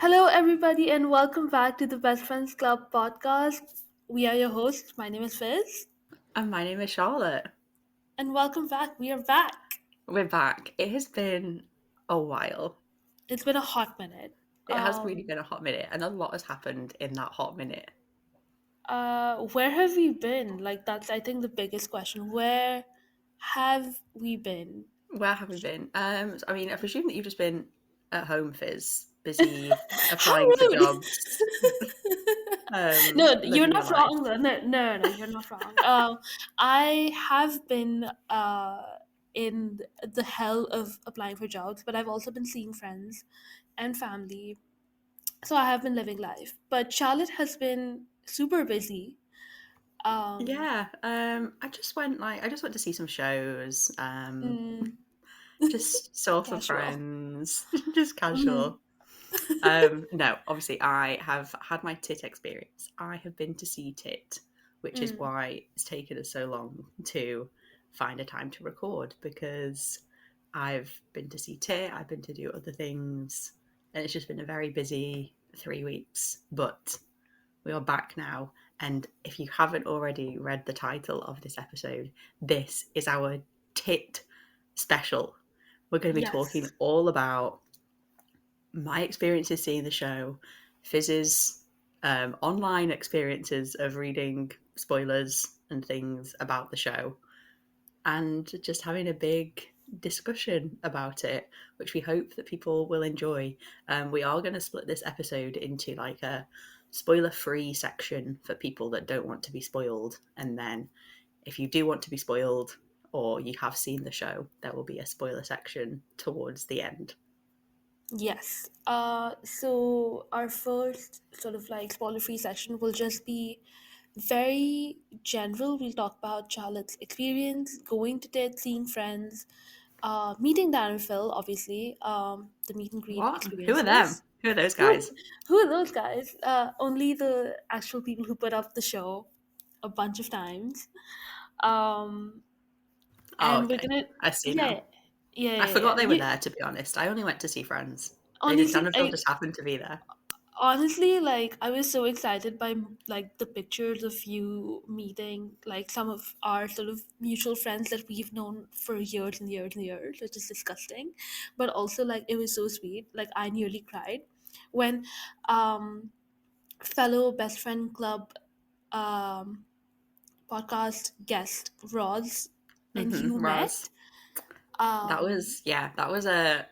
Hello, everybody, and welcome back to the Best Friends Club podcast. We are your hosts. My name is Fizz, And my name is Charlotte. and welcome back. We are back. We're back. It has been a while. It's been a hot minute. It has really Um, been a hot minute, and a lot has happened in that hot minute. where have we been? Like that's, I think, the biggest question. Where have we been? Where have we been? I presume that you've just been at home, Fizz, busy How applying for rude! jobs, No, you're living your not life. wrong. No, you're not wrong. I have been in the hell of applying for jobs, but I've also been seeing friends and family. So I have been living life. But Charlotte has been super busy. Um, Yeah, I just went to see some shows, mm, just saw some casual. friends, just Mhm. casual. No, obviously I have had my TIT experience. I have been to see TIT, which is Mm. why it's taken us so long to find a time to record because I've been to see TIT, I've been to do other things, and it's just been a very busy 3 weeks. But we are back now, and if you haven't already read the title of this episode, this is our TIT special. We're going to be talking Yes. all about my experiences seeing the show, Fizz's online experiences of reading spoilers and things about the show, and just having a big discussion about it, which we hope that people will enjoy. We are going to split this episode into like a spoiler-free section for people that don't want to be spoiled, and then if you do want to be spoiled or you have seen the show, there will be a spoiler section towards the end. Yes. So our first sort of like spoiler-free session will just be very general. We'll talk about Charlotte's experience going to TED, seeing friends, meeting Dan and Phil, obviously, the meet and greet What? Who are them? experiences. Who are those Who, guys? who are those guys? Only the actual people who put up the show a bunch of times. Um, Oh, and we're okay. gonna, I see yeah, now. yeah, I yeah, forgot yeah. they were there, to be honest. I only went to see Friends. They did. Honestly, Dan and Phil I just happened to be there. honestly like I was so excited by like the pictures of you meeting like some of our sort of mutual friends that we've known for years and years and years, which is disgusting, but also like it was so sweet. Like I nearly cried when um fellow best friend club um podcast guest Roz and you Raz. met. um That was a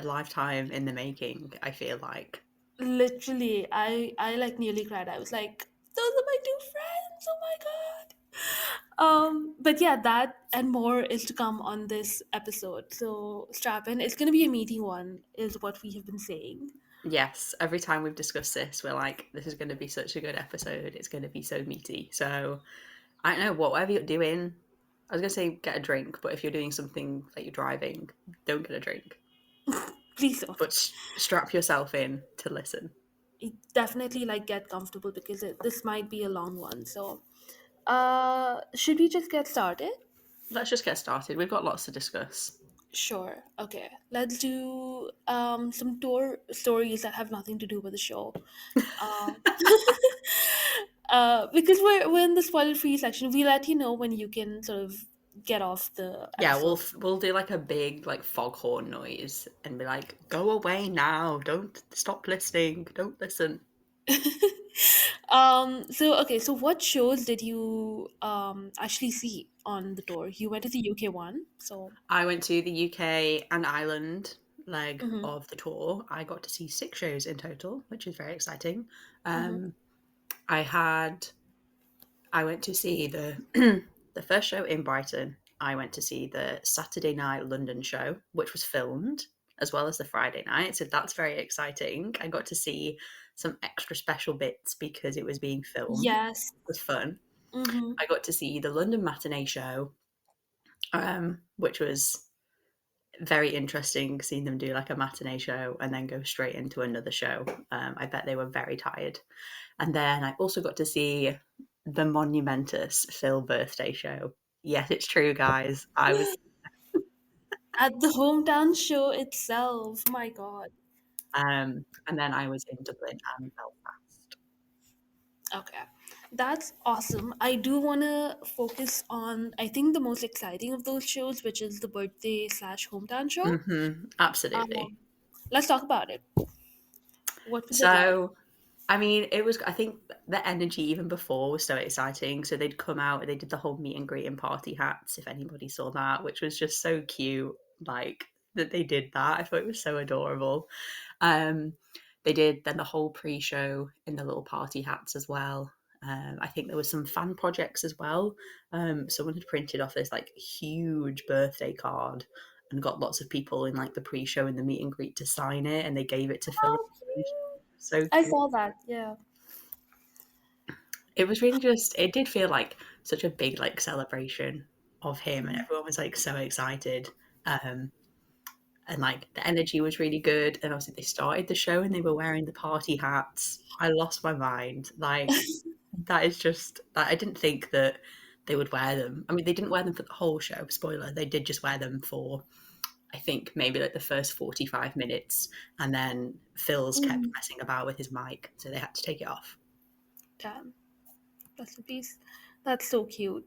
lifetime in the making, I feel like. Literally, I like nearly cried. I was like, those are my two friends. Oh my god. But yeah, that and more is to come on this episode. So strap in. It's gonna be a meaty one, is what we have been saying. Yes, every time we've discussed this, we're like, this is going to be such a good episode. It's going to be so meaty. So, I don't know, whatever you're doing, I was going to say get a drink, but if you're doing something like you're driving, don't get a drink. Please don't. But strap yourself in to listen. Definitely like get comfortable because this might be a long one. So, should we just get started? Let's just get started. We've got lots to discuss. Sure. Okay. Let's do some tour stories that have nothing to do with the show. Um, because we're in the spoiler free section, we let you know when you can sort of get off the Yeah, episode. we'll do like a big like foghorn noise and be like, "Go away now! Don't stop listening! Don't listen." So okay, so what shows did you actually see on the tour? You went to the UK one, so I went to the UK and Ireland leg mm-hmm, of the tour. I got to see 6 shows in total, which is very exciting. mm-hmm, Um, I had I went to see the the first show in Brighton. I went to see the Saturday night London show, which was filmed, as well as the Friday night. So that's very exciting. I got to see some extra special bits because it was being filmed. yes, It was fun. mm-hmm. I got to see the London matinee show, which was very interesting seeing them do like a matinee show and then go straight into another show. I bet they were very tired. And then I also got to see the monumentous Phil birthday show. Yes, it's true, guys. At the hometown show itself. My God. And then I was in Dublin and Belfast. Okay. That's awesome. I do want to focus on, I think, the most exciting of those shows, which is the birthday slash hometown show. Absolutely. Um, let's talk about it. What was it like? So, I mean, I think the energy even before was so exciting. So they'd come out, they did the whole meet and greet and party hats, if anybody saw that, which was just so cute. Like, that they did that. I thought it was so adorable. Um, they did then the whole pre-show in the little party hats as well. I think there was some fan projects as well. Someone had printed off this like huge birthday card and got lots of people in like the pre-show and the meet and greet to sign it, and they gave it to Phil. Oh, cute. So I cute. saw that. Yeah. It was really just, it did feel like such a big like celebration of him, and Mhm. everyone was like so excited. Um, and like the energy was really good. And obviously they started the show and they were wearing the party hats. I lost my mind. Like that is just that I didn't think that they would wear them. I mean, they didn't wear them for the whole show. Spoiler: they did just wear them for I think maybe like the first 45 minutes, and then Phil's kept Mhm. messing about with his mic, so they had to take it off. Damn. That's a piece. That's so cute.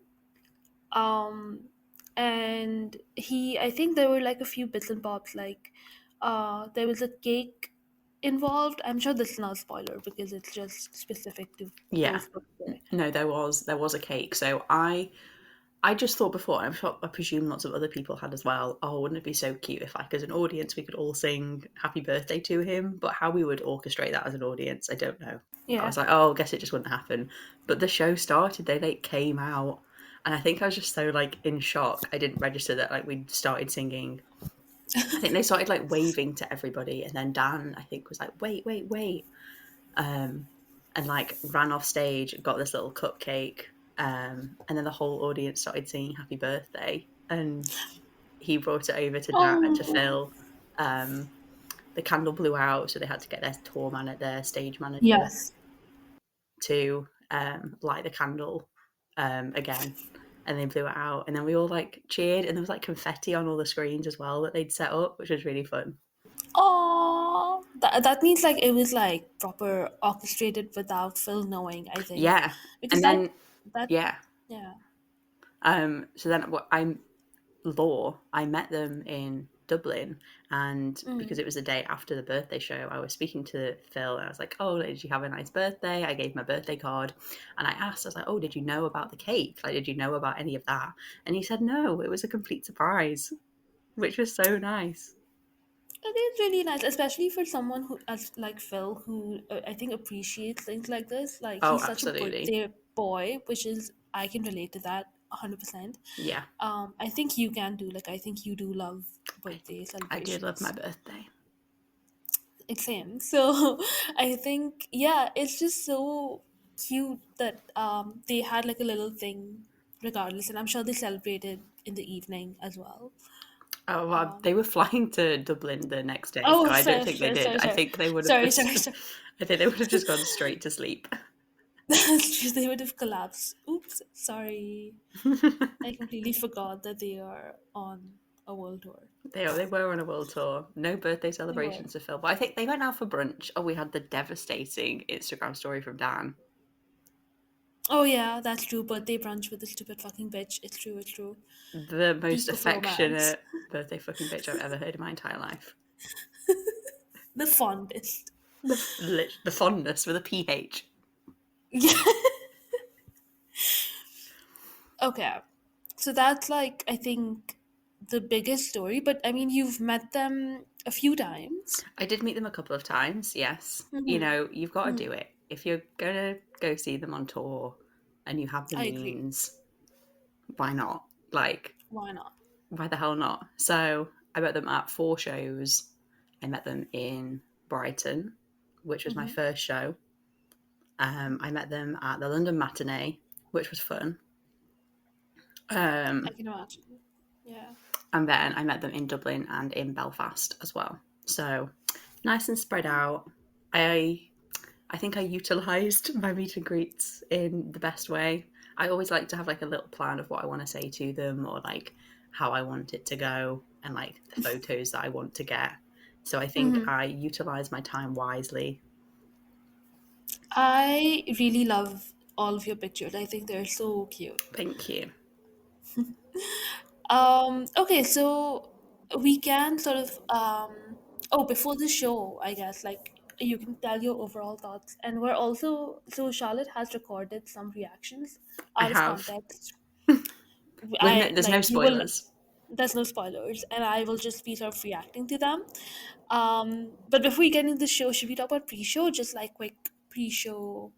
Um, and I think there were like a few bits and bobs, like, there was a cake involved. I'm sure this is not a spoiler because it's just specific to Yeah. Phil's birthday. No, there was a cake. So I just thought before, I presume lots of other people had as well. Oh, wouldn't it be so cute if, like, as an audience, we could all sing "Happy Birthday" to him? But how we would orchestrate that as an audience, I don't know. I Yeah. was like, oh, I guess it just wouldn't happen. But the show started; they like came out, and I think I was just so like in shock. I didn't register that like we started singing. I think they started like waving to everybody, and then Dan, I think, was like, "Wait, wait, wait." um, and like ran off stage, got this little cupcake, and then the whole audience started singing "Happy Birthday," and he brought it over to Dan and to Oh, Phil. Um, the candle blew out, so they had to get their stage manager yes. to light the candle again. And they blew it out, and then we all like cheered, and there was like confetti on all the screens as well that they'd set up, which was really fun. Oh, that means like it was like proper orchestrated without Phil knowing, I think, Yeah, because and then that yeah, yeah. so then what I met them in Dublin, and because Mm. it was the day after the birthday show, I was speaking to Phil, and I was like, "Oh, did you have a nice birthday?" I gave him a birthday card, and I was like, "Oh, did you know about the cake? Like, did you know about any of that?" And he said, "No, it was a complete surprise," which was so nice. It is really nice, especially for someone who, as like Phil, who I think appreciates things like this. Like Oh, he's such a absolutely. birthday boy, which is I can relate to that 100%. Yeah, I think you can do. Like I think you do love birthday I do love my celebrations. birthday. It's same. So I think yeah, it's just so cute that they had like a little thing regardless, and I'm sure they celebrated in the evening as well. Oh, well, Um, they were flying to Dublin the next day, so oh, I don't fair, think they fair, did. sorry, I sorry, think they would have sorry, just, sorry, sorry. I think they would have just gone straight to sleep. That's true. They would have collapsed. Oops, sorry. I completely forgot that they are on a world tour. They were on a world tour. No birthday They were. celebrations to Phil, but I think they went out for brunch. Oh, we had the devastating Instagram story from Dan. Oh yeah, that's true. Birthday brunch with the stupid fucking bitch. It's true. It's true. The most Peak of romance. affectionate birthday fucking bitch I've ever heard in my entire life. The fondest. The fondness with a PH. Yeah. Okay. So that's like I think the biggest story. But I mean, you've met them a few times. I did meet them a couple of times, yes. You Mm-hmm. know, you've got to Mm-hmm. do it. If you're going to go see them on tour and you have the I agree. means, why not? Like, Why not? why the hell not? So I met them at 4 shows. I met them in Brighton, which was my Mm-hmm. first show. I met them at the London matinee, which was fun. I Um, can imagine. Yeah. and then I met them in Dublin and in Belfast as well. So nice and spread out. I I think I utilised my meet and greets in the best way. I always like to have like a little plan of what I want to say to them, or like how I want it to go, and like the photos that I want to get. So I think I utilize my time wisely. I really love all of your pictures. I think they're so cute. Thank you. Okay, so we can sort of oh, before the show, I guess, like you can tell your overall thoughts. And we're also, so Charlotte has recorded some reactions I out of have. context. I There's no like, you will, spoilers. there's no spoilers, and I will just be sort of reacting to them. But before we get into the show, should we talk about pre-show? Just like quick pre-show.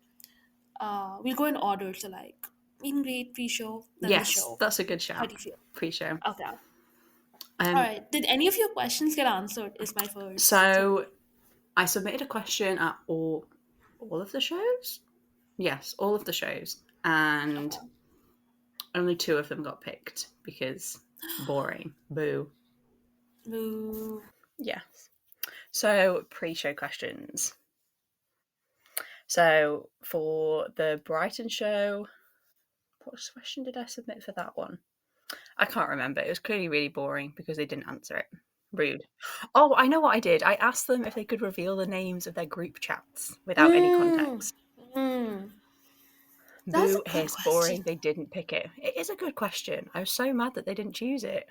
We'll go in order, so like meet and greet, pre-show, then the Yes, show. that's a good How shout. do you feel? Pre-show. Okay. All Um, right. Did any of your questions get answered? Is my first sort of. so I submitted a question at all of the shows. Yes, all of the shows, and Okay. only 2 of them got picked because boring. Boo. Boo. Yes. So pre-show questions. So for the Brighton show, what question did I submit for that one? I can't remember. It was clearly really boring because they didn't answer it. Rude. Oh, I know what I did. I asked them if they could reveal the names of their group chats without any Mm, context. mm. That's a Boo, good hiss, question. boring. They didn't pick it. It is a good question. I was so mad that they didn't choose it.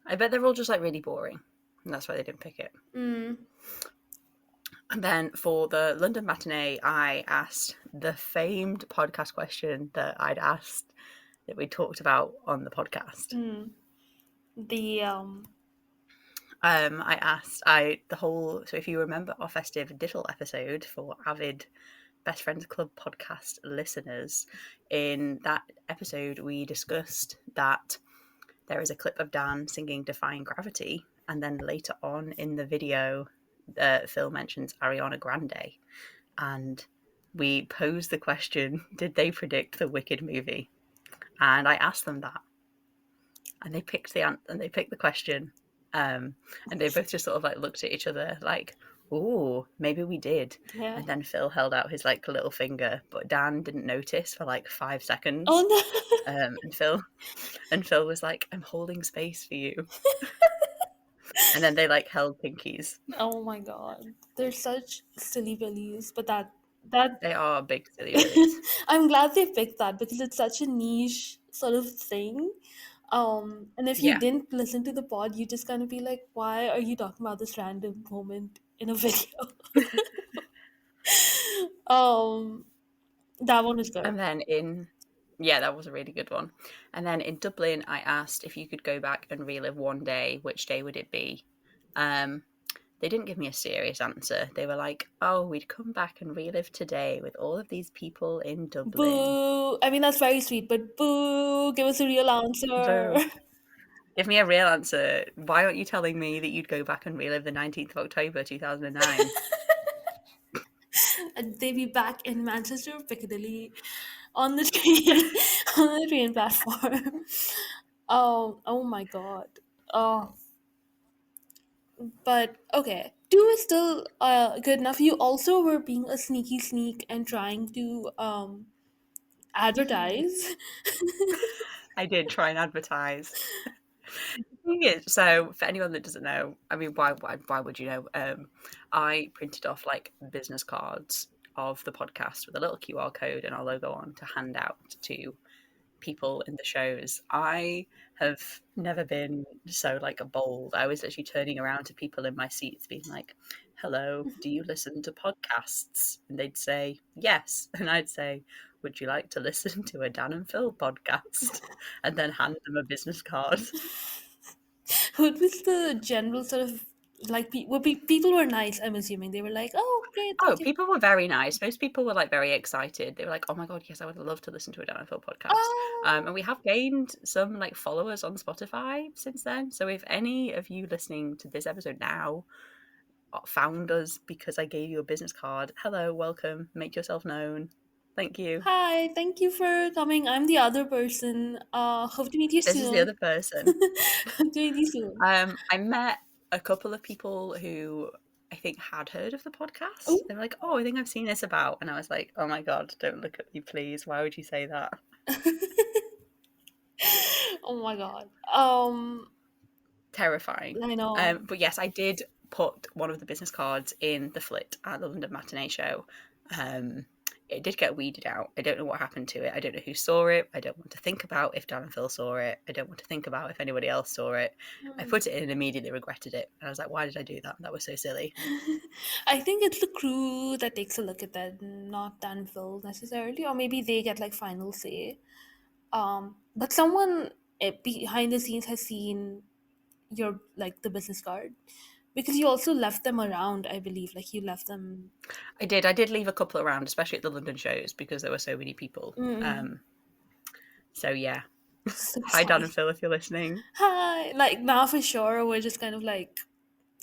I bet they're all just like really boring. And that's why they didn't pick it. Mm. And then for the London matinee, I asked the famed podcast question that I'd asked that we talked about on the podcast. Mm. The I asked so if you remember our festive diddle episode for avid Best Friends Club podcast listeners, in that episode we discussed that there is a clip of Dan singing Defying Gravity, and then later on in the video Phil mentions Ariana Grande, and we posed the question, did they predict the Wicked movie? And I asked them that, and they picked the question, and they both just sort of like looked at each other like, "Ooh, maybe we did." yeah. And then Phil held out his like little finger, but Dan didn't notice for like 5 seconds. Oh no. And Phil was like, "I'm holding space for you." And then they like held pinkies. Oh my god. They're such silly billies, but that They are big silly willies. I'm glad they picked that because it's such a niche sort of thing. And if you Yeah. didn't listen to the pod, you just kind of be like, why are you talking about this random moment in a video? um, that one is good. And then yeah, that was a really good one. And then in Dublin, I asked if you could go back and relive one day, which day would it be? They didn't give me a serious answer. They were like, "Oh, we'd come back and relive today with all of these people in Dublin." Boo! I mean, that's very sweet, but boo! Give us a real answer. Boo. Give me a real answer. Why aren't you telling me that you'd go back and relive the 19th of October 2009? And they be back in Manchester, Piccadilly, on the train, on the train platform. Oh my god. Oh, but okay. Two is still good enough. You also were being a sneaky sneak and trying to advertise. I did try and advertise. Thing is, so for anyone that doesn't know, I mean, why would you know? I printed off like business cards of the podcast with a little QR code and our logo on to hand out to people in the shows. I have never been so like bold. I was literally turning around to people in my seats, being like, "Hello, do you listen to podcasts?" And they'd say yes, and I'd say, "Would you like to listen to a Dan and Phil podcast?" And then hand them a business card. What was the general sort of like? People were nice. I'm assuming they were like, "Oh, great, Oh, thank you." people were very nice. Most people were like very excited. They were like, "Oh my god, yes, I would love to listen to a Dan and Phil podcast." Oh, And we have gained some like followers on Spotify since then. So if any of you listening to this episode now found us because I gave you a business card, hello, welcome, make yourself known. Thank you. hi, thank you for coming. I'm the other person. Hope to meet you This is the soon. other person. Hope to meet you soon. I met a couple of people who I think had heard of the Oh, podcast. They were like, "Oh, I think I've seen this about," and I was like, "Oh my god, don't look at me, please. Why would you say that?" oh my god. terrifying. I know. But yes, I did put one of the business cards in the flit at the London Matinee Show. Um, it did get weeded out. I don't know what happened to it. I don't know who saw it. I don't want to think about if Dan and Phil saw it. I don't want to think about if anybody else saw it. I Hmm. put it in and immediately regretted it. And I was like, why did I do that? That was so silly. I think it's the crew that takes a look at that, not Danville necessarily, or maybe they get like final say. But someone behind the scenes has seen your like the business card because you also left them around. I believe like you left them. I did. I did leave a couple around, especially at the London shows, because there were so many people. Mm, So yeah. so Hi, Dan sorry. and Phil, if you're listening. Hi. Like now for sure, we're just kind of like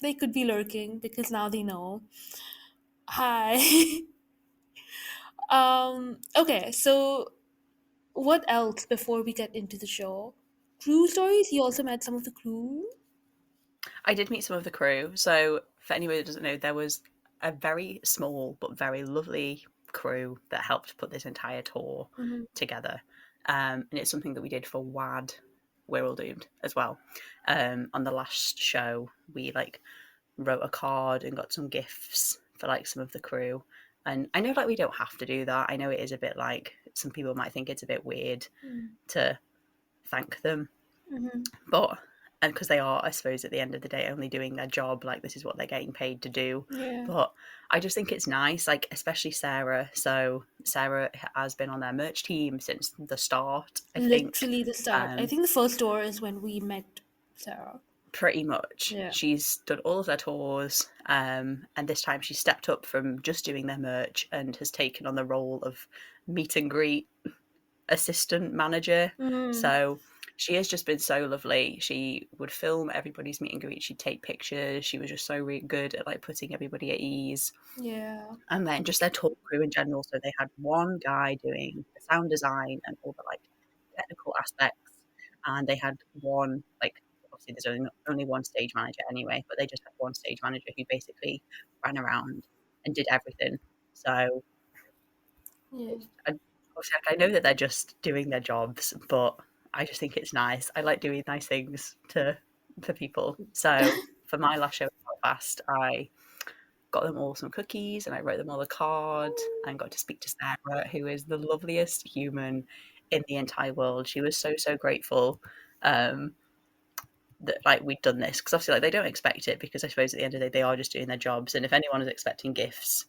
they could be lurking because now they know. Hi. Okay, so what else before we get into the show? Crew stories? You also met some of the crew? I did meet some of the crew. So, for anybody that doesn't know, there was a very small but very lovely crew that helped put this entire tour Mm-hmm. together. And it's something that we did for WAD, We're All Doomed, as well. On the last show, we like wrote a card and got some gifts for like some of the crew. And I know like we don't have to do that. I know it is a bit like some people might think it's a bit weird to thank them, Mm-hmm. but and because they are, I suppose, at the end of the day, only doing their job, like this is what they're getting paid to do. Yeah. But I just think it's nice, like especially Sarah. So Sarah has been on their merch team since the start, I think. Literally the start. I Um, think the first tour is when we met Sarah. Pretty much, Yeah. she's done all of their tours, and this time she stepped up from just doing their merch and has taken on the role of meet and greet assistant manager. Mm, So she has just been so lovely. She would film everybody's meet and greet. She'd take pictures. She was just so really good at like putting everybody at ease. yeah. And then just their tour crew in general. So they had one guy doing the sound design and all the like technical aspects, and they had one like obviously there's only one stage manager anyway, but they just had one stage manager who basically ran around and did everything. So Yeah. I, obviously, like, I know that they're just doing their jobs, but I just think it's nice. I like doing nice things to for people. So for my last show at Belfast, I got them all some cookies and I wrote them all a card and got to speak to Sarah, who is the loveliest human in the entire world. She was so grateful um, that like we'd done this because obviously like they don't expect it because I suppose at the end of the day they are just doing their jobs, and if anyone is expecting gifts,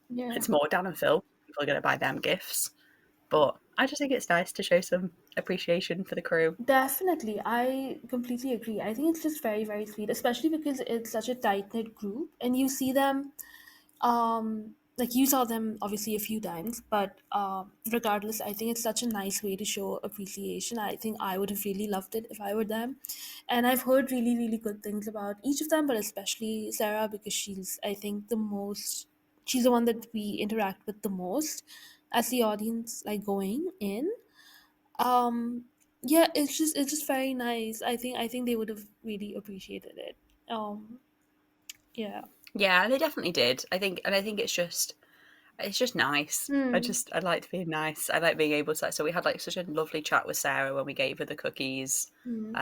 Yeah. it's more Dan and Phil. People are going to buy them gifts. But I just think it's nice to show some appreciation for the crew. Definitely. I completely agree. I think it's just very, very sweet, especially because it's such a tight knit group and you see them like you saw them obviously a few times, but regardless, I think it's such a nice way to show appreciation. I think I would have really loved it if I were them. And I've heard really, really good things about each of them, but especially Sarah because she's I think the most she's the one that we interact with the most as the audience like going in. Um yeah, it's just very nice. I think they would have really appreciated it. Yeah. Yeah, they definitely did. I think it's just nice. Hmm. I liked being nice. I like being able to. So we had like such a lovely chat with Sarah when we gave her the cookies. Hmm.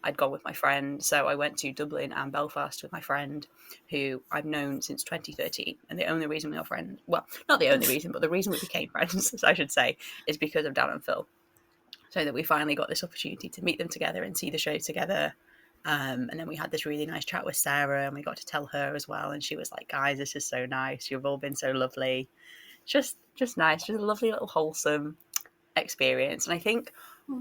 I'd gone with my friend, so I went to Dublin and Belfast with my friend, who I've known since 2013. And the only reason we are friends, well, not the only reason, but the reason we became friends, I should say, is because of Dan and Phil. So that we finally got this opportunity to meet them together and see the show together. And then we had this really nice chat with Sarah, and we got to tell her as well. And she was like, "Guys, this is so nice. You've all been so lovely. Just nice. Just a lovely little wholesome experience." And I think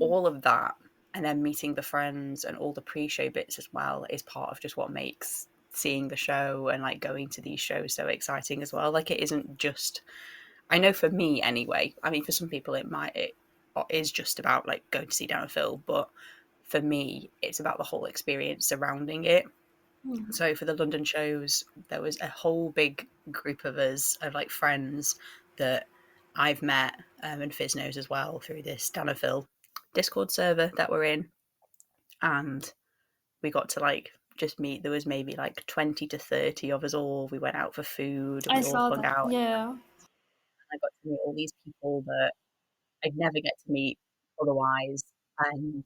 all of that, and then meeting the friends and all the pre-show bits as well, is part of just what makes seeing the show and like going to these shows so exciting as well. Like it isn't just. I know for me anyway. I mean, for some people it is just about like going to see Dan and Phil, but for me, it's about the whole experience surrounding it. So for the London shows, there was a whole big group of us, of like friends that I've met, and Fizz knows as well through this Dan and Phil Discord server that we're in, and we got to like just meet. There was maybe like 20 to 30 of us all. We went out for food and I we all saw hung that. out. Yeah. I got to meet all these people that I'd never get to meet otherwise, and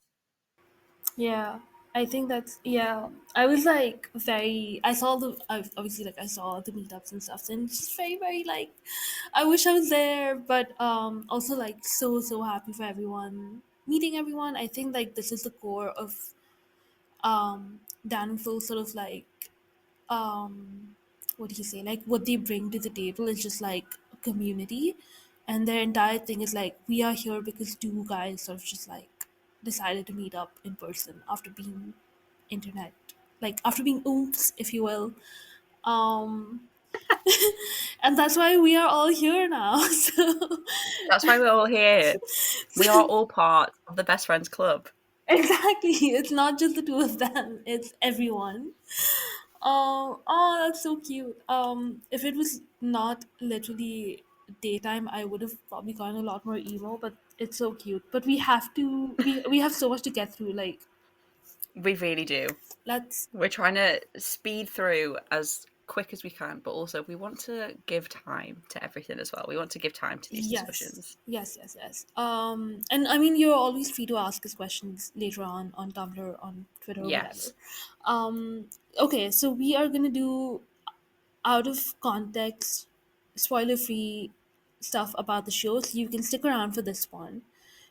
Yeah. I think that's, yeah. I was like very. I saw the. Obviously, like I saw the meetups and stuff, and it's just very, very like. I wish I was there, but also like so happy for everyone, meeting everyone. I think like this is the core of Dan and Phil, sort of like um what do you say, like what they bring to the table is just like a community, and their entire thing is like we are here because two guys sort of just like decided to meet up in person after being internet, like after being oops, if you will. um and that's why we are all here now. So That's why we're all here. We are so all part of the Best Friends Club. exactly, it's not just the two of them, it's everyone. Oh, that's so cute. If it was not literally daytime, I would have probably gone a lot more emo, but it's so cute. But we have to, we have so much to get through. Like, We really do. let's, We're trying to speed through as quick as we can, but also we want to give time to everything as well. We want to give time to these yes, discussions. yes. And I mean, you're always free to ask us questions later on Tumblr, on Twitter, or whatever. Yes. Um, okay, so we are gonna do out of context, spoiler free stuff about the show. So you can stick around for this one,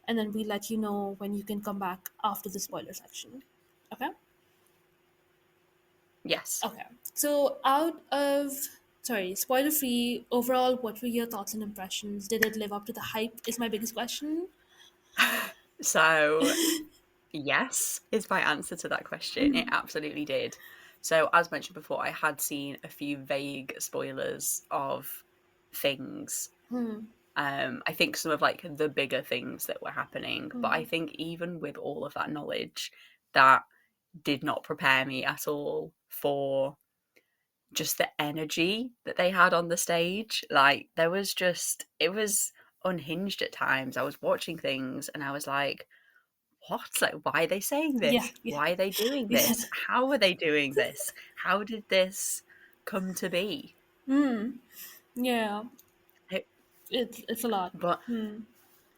and then we let you know when you can come back after the spoiler section. Okay? Yes. Okay. So, out of, sorry, spoiler free, overall, what were your thoughts and impressions? Did it live up to the hype? Is my biggest question. So, yes, is my answer to that question. It absolutely did. So, as mentioned before, I had seen a few vague spoilers of things. I think some of like the bigger things that were happening, but I think even with all of that knowledge, that did not prepare me at all for just the energy that they had on the stage. Like there was just it was unhinged at times. I was watching things and I was like, what? Like why are they saying Yeah, this? yeah, Why are they doing yeah. this? How are they doing this? How did this come to be? Yeah, It, it's a lot. but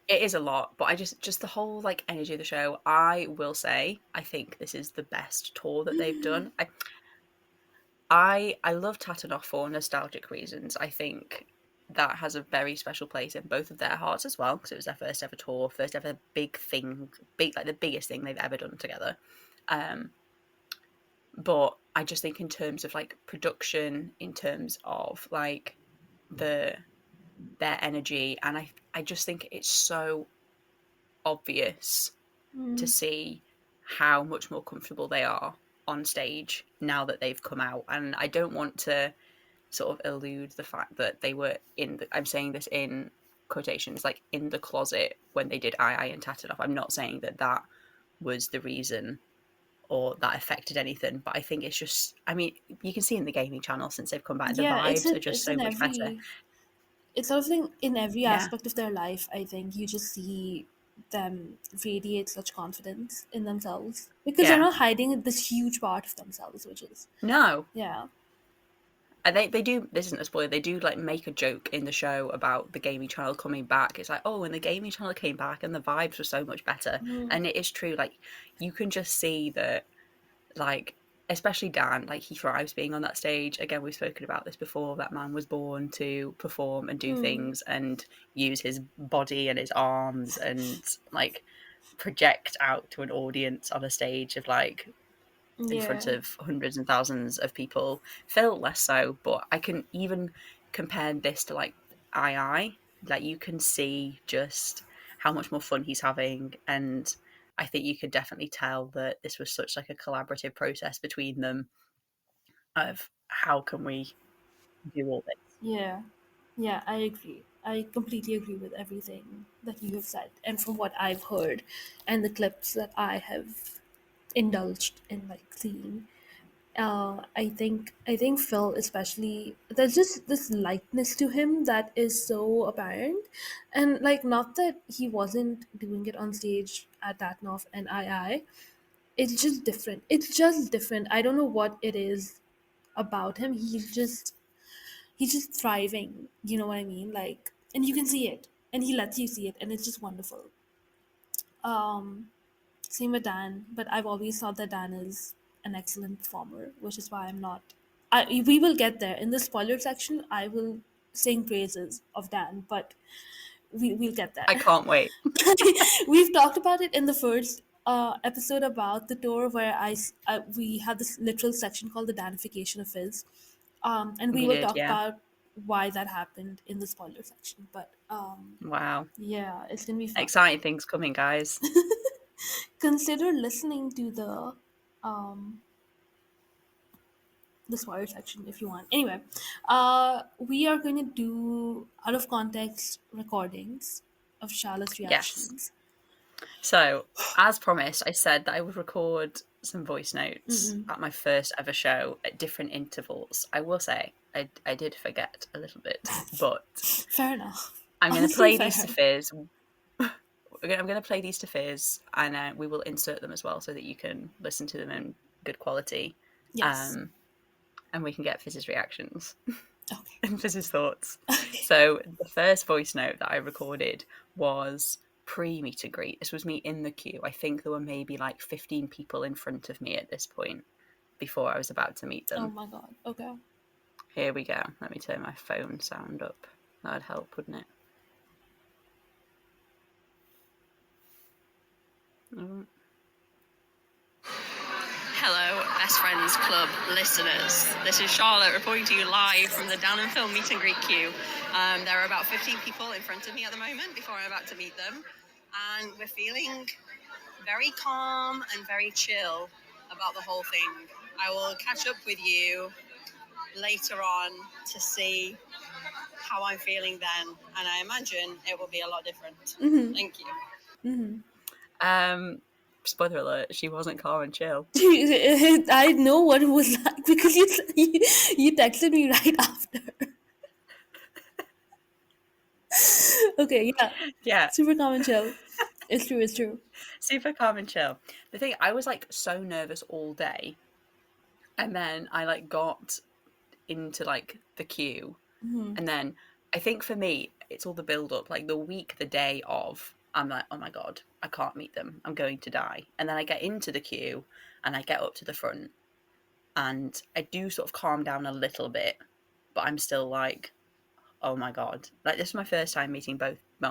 it is a lot, but I just the whole like energy of the show, I will say, I think this is the best tour that they've done. I love Tatanoff for nostalgic reasons. I think that has a very special place in both of their hearts as well because it was their first ever tour, first ever big thing, big like the biggest thing they've ever done together. Um, but I just think in terms of like production, in terms of like the their energy, and I just think it's so obvious to see how much more comfortable they are on stage now that they've come out, and I don't want to sort of elude the fact that they were I'm saying this in quotations, like in the closet when they did I and Tatted Off. I'm not saying that that was the reason or that affected anything, but I think it's just, I mean, you can see in the gaming channel since they've come back, the Yeah, vibes are just it's so in much better. every, it's sort of thing in every Yeah. aspect of their life. I think you just see them radiate such confidence in themselves because they're Yeah. not hiding this huge part of themselves, which is, No. yeah. And they do, this isn't a spoiler, they do like make a joke in the show about the gaming channel coming back. It's like, oh, when the gaming channel came back and the vibes were so much better. And it is true, like you can just see that, like, especially Dan, like he thrives being on that stage. Again, we've spoken about this before. That man was born to perform and do things and use his body and his arms and like project out to an audience on a stage of like in front Yeah. of hundreds and thousands of people. Phil less so, but I can even compare this to like II. Like you can see just how much more fun he's having, and I think you could definitely tell that this was such like a collaborative process between them of how can we do all this. Yeah. Yeah, I agree. I completely agree with everything that you have said. And from what I've heard and the clips that I have indulged in like seeing, I think Phil especially, there's just this lightness to him that is so apparent. And like not that he wasn't doing it on stage at Tatnov and II. It's just different. It's just different. I don't know what it is about him. He's just thriving, you know what I mean, like, and you can see it and he lets you see it and it's just wonderful. Same with Dan, but I've always thought that Dan is an excellent performer, which is why I'm not. We will get there in the spoiler section. I will sing praises of Dan, but we'll get I there. can't wait. We've talked about it in the first episode about the tour, where we had this literal section called the Danification of Fizz, and we We will did, talk yeah. about why that happened in the spoiler section. But Wow. yeah, it's gonna be fun. Exciting things coming, guys. Consider listening to um, the spoiler section if you want. Anyway, we are going to do out of context recordings of Charlotte's Yes. reactions. So, as promised, I said that I would record some voice notes at my first ever show at different intervals. I will say, I did forget a little bit, but Fair enough. I'm going to Honestly, play these to fair. Fizz. I'm going to play these to Fizz, and we will insert them as well so that you can listen to them in good quality. Yes. Um, and we can get Fizz's reactions Okay. and Fizz's thoughts. Okay. So the first voice note that I recorded was pre-meet and greet. This was me in the queue. I think there were maybe like 15 people in front of me at this point before I was about to meet Oh them. my god. Okay. Here we go. Let me turn my phone sound up. That would help, wouldn't it? Oh. Hello, Best Friends Club listeners. This is Charlotte reporting to you live from the Dan and Phil meet and greet queue. There are about 15 people in front of me at the moment before I'm about to meet them. And we're feeling very calm and very chill about the whole thing. I will catch up with you later on to see how I'm feeling then. And I imagine it will be a lot different. Thank you. Spoiler alert, she wasn't calm and chill. I know what it was like because you texted me right after. Okay, yeah. Yeah, Super calm and chill. It's true, it's true. super calm and chill. The thing, I was like so nervous all day. And then I like got into like the queue. And then I think for me, it's all the build up, like the day of, I'm like, oh my God, I can't meet them. I'm going to die. And then I get into the queue and I get up to the front and I do sort of calm down a little bit, but I'm still like, oh my God. Like, this is my first time meeting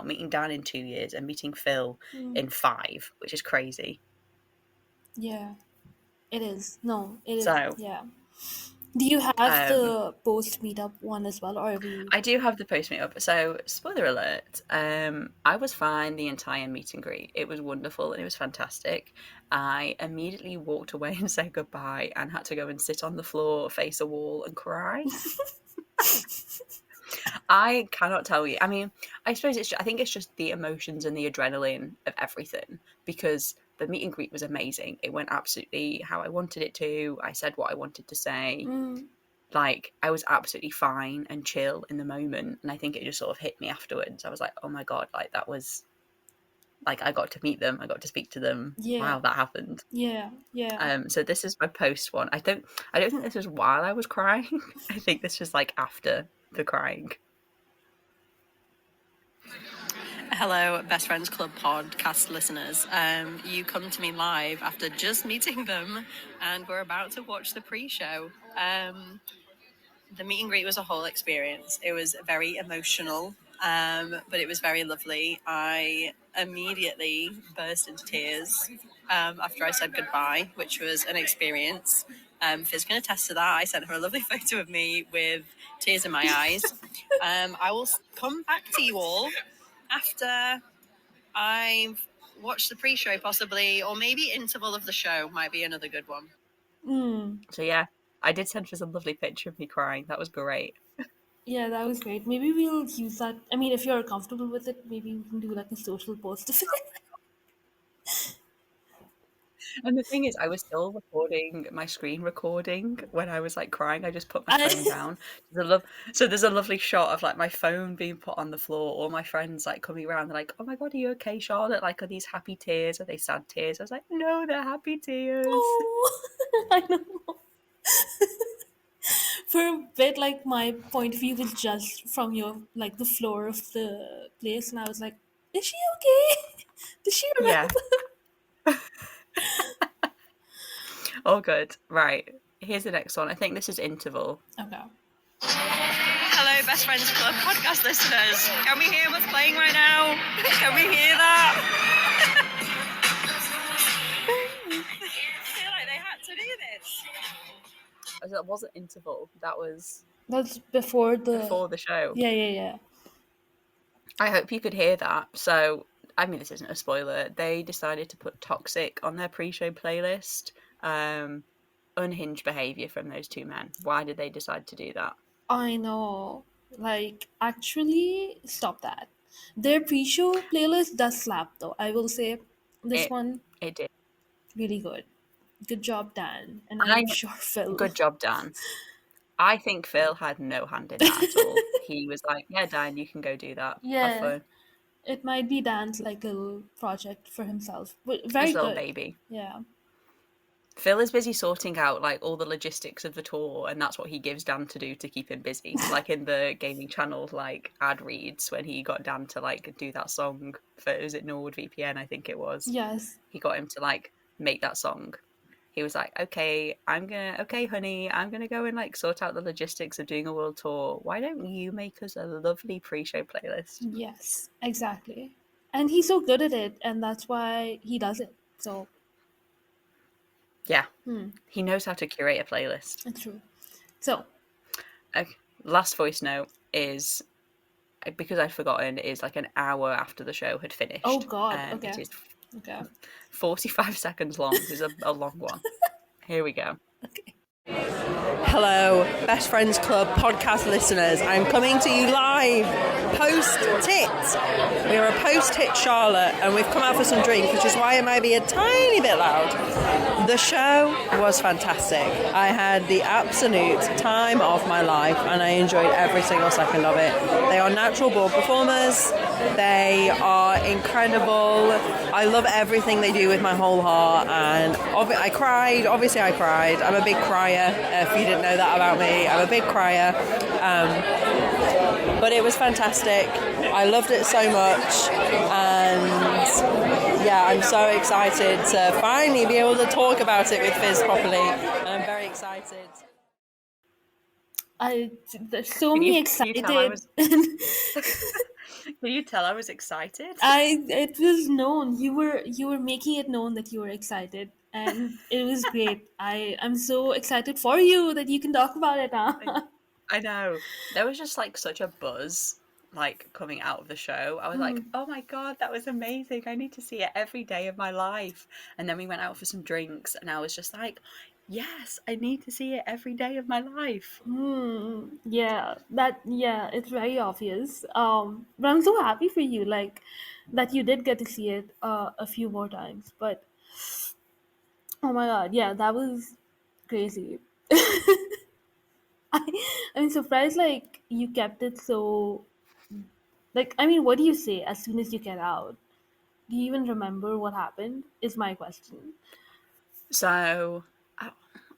meeting Dan in 2 years and meeting Phil in 5, which is crazy. Yeah, it is. No, it is. So, Yeah. Do you have the post meetup one as well, or are we? I do have the post meetup. So, spoiler alert, I was fine the entire meet and greet. It was wonderful and it was fantastic. I immediately walked away and said goodbye and had to go and sit on the floor, face a wall, and cry. I cannot tell you. I mean, I suppose I think it's just the emotions and the adrenaline of everything, because the meet and greet was amazing. It went absolutely how I wanted it to. I said what I wanted to say. Like, I was absolutely fine and chill in the moment, and I think it just sort of hit me afterwards. I was like, oh my God, like, that was, like, I got to meet them, I got to speak to them. Yeah. Wow, that happened. Yeah. Yeah. So this is my post one. I don't think this was while I was crying. I think this was like after the crying. Hello, Best Friends Club Podcast listeners. You come to me live after just meeting them, and we're about to watch the pre-show. The meet and greet was a whole experience. It was very emotional, but it was very lovely. I immediately burst into tears after I said goodbye, which was an experience. Fizz can attest to that. I sent her a lovely photo of me with tears in my eyes. I will come back to you all after I've watched the pre-show, possibly, or maybe interval of the show might be another good one. So yeah, I did send her a lovely picture of me crying. That was great. Yeah, that was great. Maybe we'll use that. I mean, if you're comfortable with it, maybe we can do like a social post of it. And the thing is, I was still recording my screen recording when I was like crying. I just put my phone down. So there's a lovely shot of like my phone being put on the floor, all my friends like coming around. They're like, "Oh my God, are you okay, Charlotte? Like, are these happy tears? Are they sad tears?" I was like, "No, they're happy tears." Oh, I know. For a bit, like my point of view was just from your like the floor of the place, and I was like, "Is she okay? Does she Yeah. remember?" All good. Right. Here's the next one. I think this is interval. Okay. Hello, Best Friends Club Podcast listeners. Can we hear what's playing right now? Can we hear that? I feel like they had to do this. That wasn't interval. That was That's before the show. Yeah. I hope you could hear that. So, I mean, this isn't a spoiler. They decided to put Toxic on their pre-show playlist. Unhinged behaviour from those two men. Why did they decide to do that? I know. Like, actually, stop that. Their pre-show playlist does slap, though. I will say this one It did. really good. Good job, Dan, and And I'm sure Phil. Good job, Dan. I think Phil had no hand in that at all. He was like, "Yeah, Dan, you can go do that. Have Yeah, fun." it might be Dan's like little project for himself, but very His little good. baby. Yeah. Phil is busy sorting out like all the logistics of the tour, and that's what he gives Dan to do to keep him busy. Like in the gaming channel like ad reads when he got Dan to like do that song for, was it NordVPN, I think it was. Yes. He got him to like make that song. He was like, okay, honey, I'm gonna go and like sort out the logistics of doing a world tour. Why don't you make us a lovely pre-show playlist? Yes, exactly. And he's so good at it, and that's why he does it. So Yeah, he knows how to curate a playlist. it's true. So, okay, last voice note is, because I'd forgotten, is like an hour after the show had finished. oh God, okay. It is Okay. 45 seconds long. It's a long one. Here we go. Okay. Hello, Best Friends Club podcast listeners. I'm coming to you live post-tit. We are a post-tit Charlotte, and we've come out for some drinks, which is why it might be a tiny bit loud. The show was fantastic. I had the absolute time of my life, and I enjoyed every single second of it. They are natural born performers. They are incredible. I love everything they do with my whole heart, and I cried. Obviously, I cried. I'm a big crier. If you didn't know that about me, I'm a big crier. But it was fantastic. I loved it so much, and yeah, I'm so excited to finally be able to talk about it with Fizz properly. I'm very excited. There's so many excited. Can you tell I was excited? It was known. You were making it known that you were excited, and it was great. I'm so excited for you that you can talk about it now. I know. There was just like such a buzz like coming out of the show. I was like, oh my God, that was amazing. I need to see it every day of my life. And then we went out for some drinks, and I was just like, yes, I need to see it every day of my life. Yeah, it's very obvious. But I'm so happy for you, like that you did get to see it a few more times. But oh my God, yeah, that was crazy. I'm surprised, like you kept it so. Like, I mean, what do you say as soon as you get out? Do you even remember what happened? Is my question. So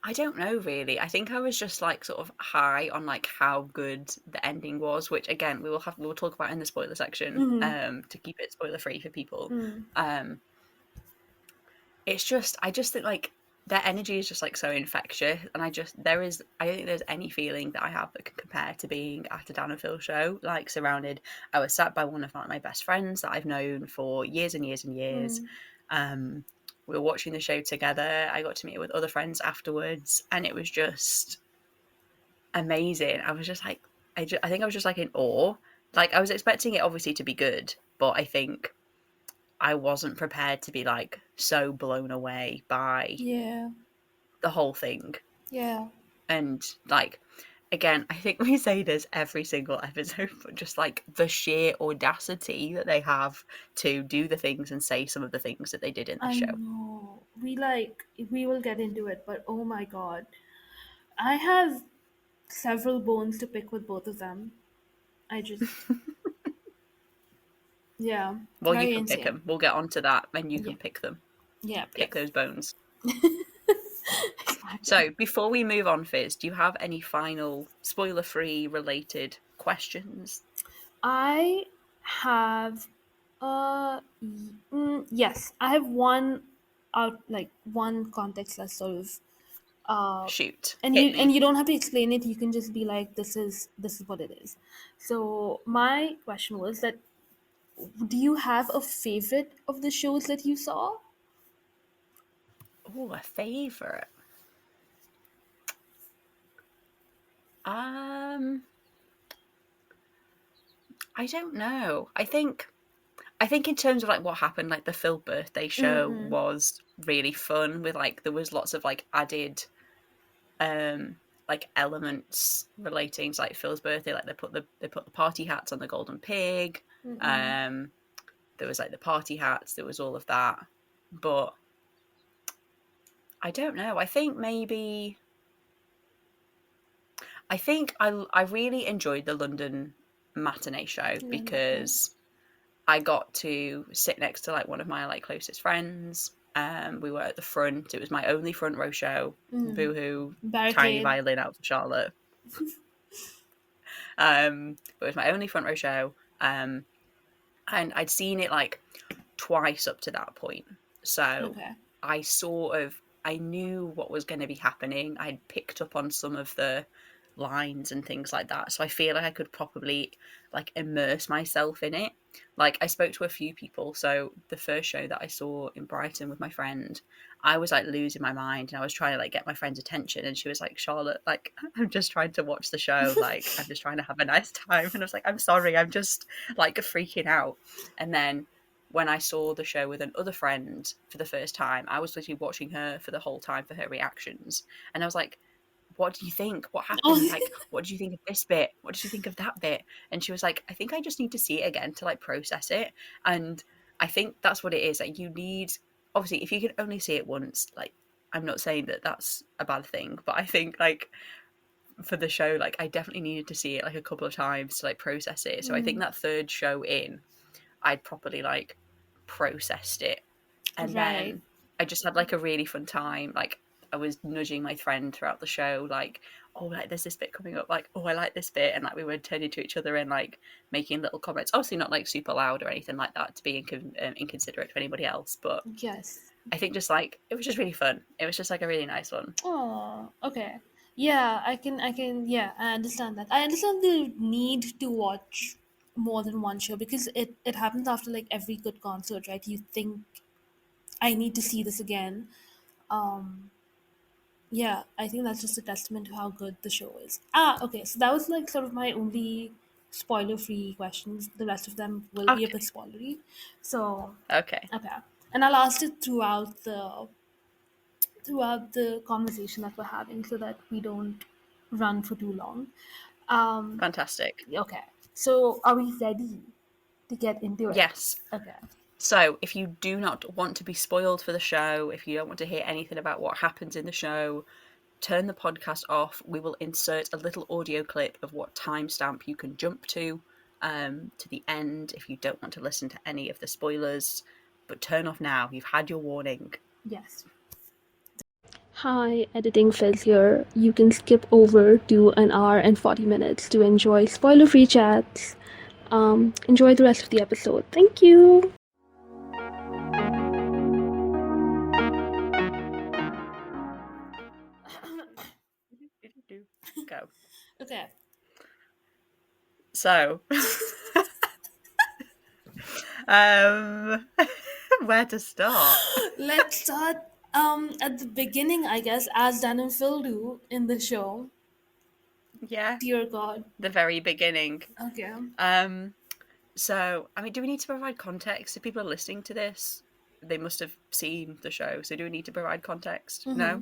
I don't know really. I think I was just like sort of high on like how good the ending was, which again we will talk about in the spoiler section to keep it spoiler free for people. It's just, I just think like their energy is just like so infectious, and I don't think there's any feeling that I have that can compare to being at a Dan and Phil show, like surrounded. I was sat by one of my best friends that I've known for years and years and years. We were watching the show together. I got to meet with other friends afterwards, and it was just amazing. I was just like, I think I was just like in awe. Like I was expecting it obviously to be good, but I think I wasn't prepared to be like so blown away by the whole thing. Yeah. And like, again, I think we say this every single episode, but just like the sheer audacity that they have to do the things and say some of the things that they did in the show. Know. We will get into it, but oh my God. I have several bones to pick with both of them. I just yeah. Well, very you can insane. pick them. We'll get onto that, and you can pick them. Yeah. Pick those bones. So, before we move on, Fizz, do you have any final spoiler-free related questions? I have yes, I have one context that's sort of Shoot. And Hit me. you don't have to explain it. You can just be like, this is what it is. So my question was that, do you have a favorite of the shows that you saw? Oh, a favourite. I don't know. I think in terms of like what happened, like the Phil birthday show was really fun with like there was lots of like added like elements relating to like Phil's birthday. Like they put the party hats on the golden pig. There was like the party hats, there was all of that. But I don't know. I think I really enjoyed the London matinee show because I got to sit next to like one of my like closest friends. We were at the front. It was my only front row show. Boo-hoo. Tiny Barricade. violin out for Charlotte. But it was my only front row show. And I'd seen it like twice up to that point. So Okay. I knew what was going to be happening. I'd picked up on some of the lines and things like that. So I feel like I could probably like immerse myself in it. Like I spoke to a few people. So the first show that I saw in Brighton with my friend, I was like losing my mind and I was trying to like get my friend's attention and she was like, Charlotte, like I'm just trying to watch the show. Like I'm just trying to have a nice time. And I was like, I'm sorry, I'm just like freaking out. And then when I saw the show with another friend for the first time, I was literally watching her for the whole time for her reactions. And I was like, what do you think? What happened? Like, what did you think of this bit? What did you think of that bit? And she was like, I think I just need to see it again to like process it. And I think that's what it is. Like you need, obviously, if you can only see it once, like, I'm not saying that that's a bad thing, but I think like for the show, like I definitely needed to see it like a couple of times to like process it. So I think that third show in, I'd properly like processed it. And Right. then I just had like a really fun time. Like I was nudging my friend throughout the show, like, oh, like there's this bit coming up, like, oh, I like this bit. And like we would turn into each other and like making little comments. Obviously not like super loud or anything like that to be inconsiderate to anybody else. But Yes. I think just like, it was just really fun. It was just like a really nice one. Oh, okay. Yeah, yeah, I understand that. I understand the need to watch more than one show because it happens after like every good concert, right? You think, I need to see this again. Um, yeah, I think that's just a testament to how good the show is. Okay, so that was like sort of my only spoiler-free questions. The rest of them will be a bit Okay. spoilery. So, Okay. okay. And I'll ask it throughout the conversation that we're having so that we don't run for too long. Fantastic. Okay, so are we ready to get into it? Yes. Okay. So, if you do not want to be spoiled for the show, if you don't want to hear anything about what happens in the show, turn the podcast off. We will insert a little audio clip of what timestamp you can jump to the end if you don't want to listen to any of the spoilers. But turn off now. You've had your warning. Yes. Hi, editing Fizz here. You can skip over to an hour and 40 minutes to enjoy spoiler free chats. Enjoy the rest of the episode. Thank you. Go. Okay. So, where to start? Let's start at the beginning, I guess, as Dan and Phil do in the show. Yeah, Dear God. the very beginning. Okay. So, I mean, do we need to provide context? If people are listening to this, they must have seen the show. So, do we need to provide context? No?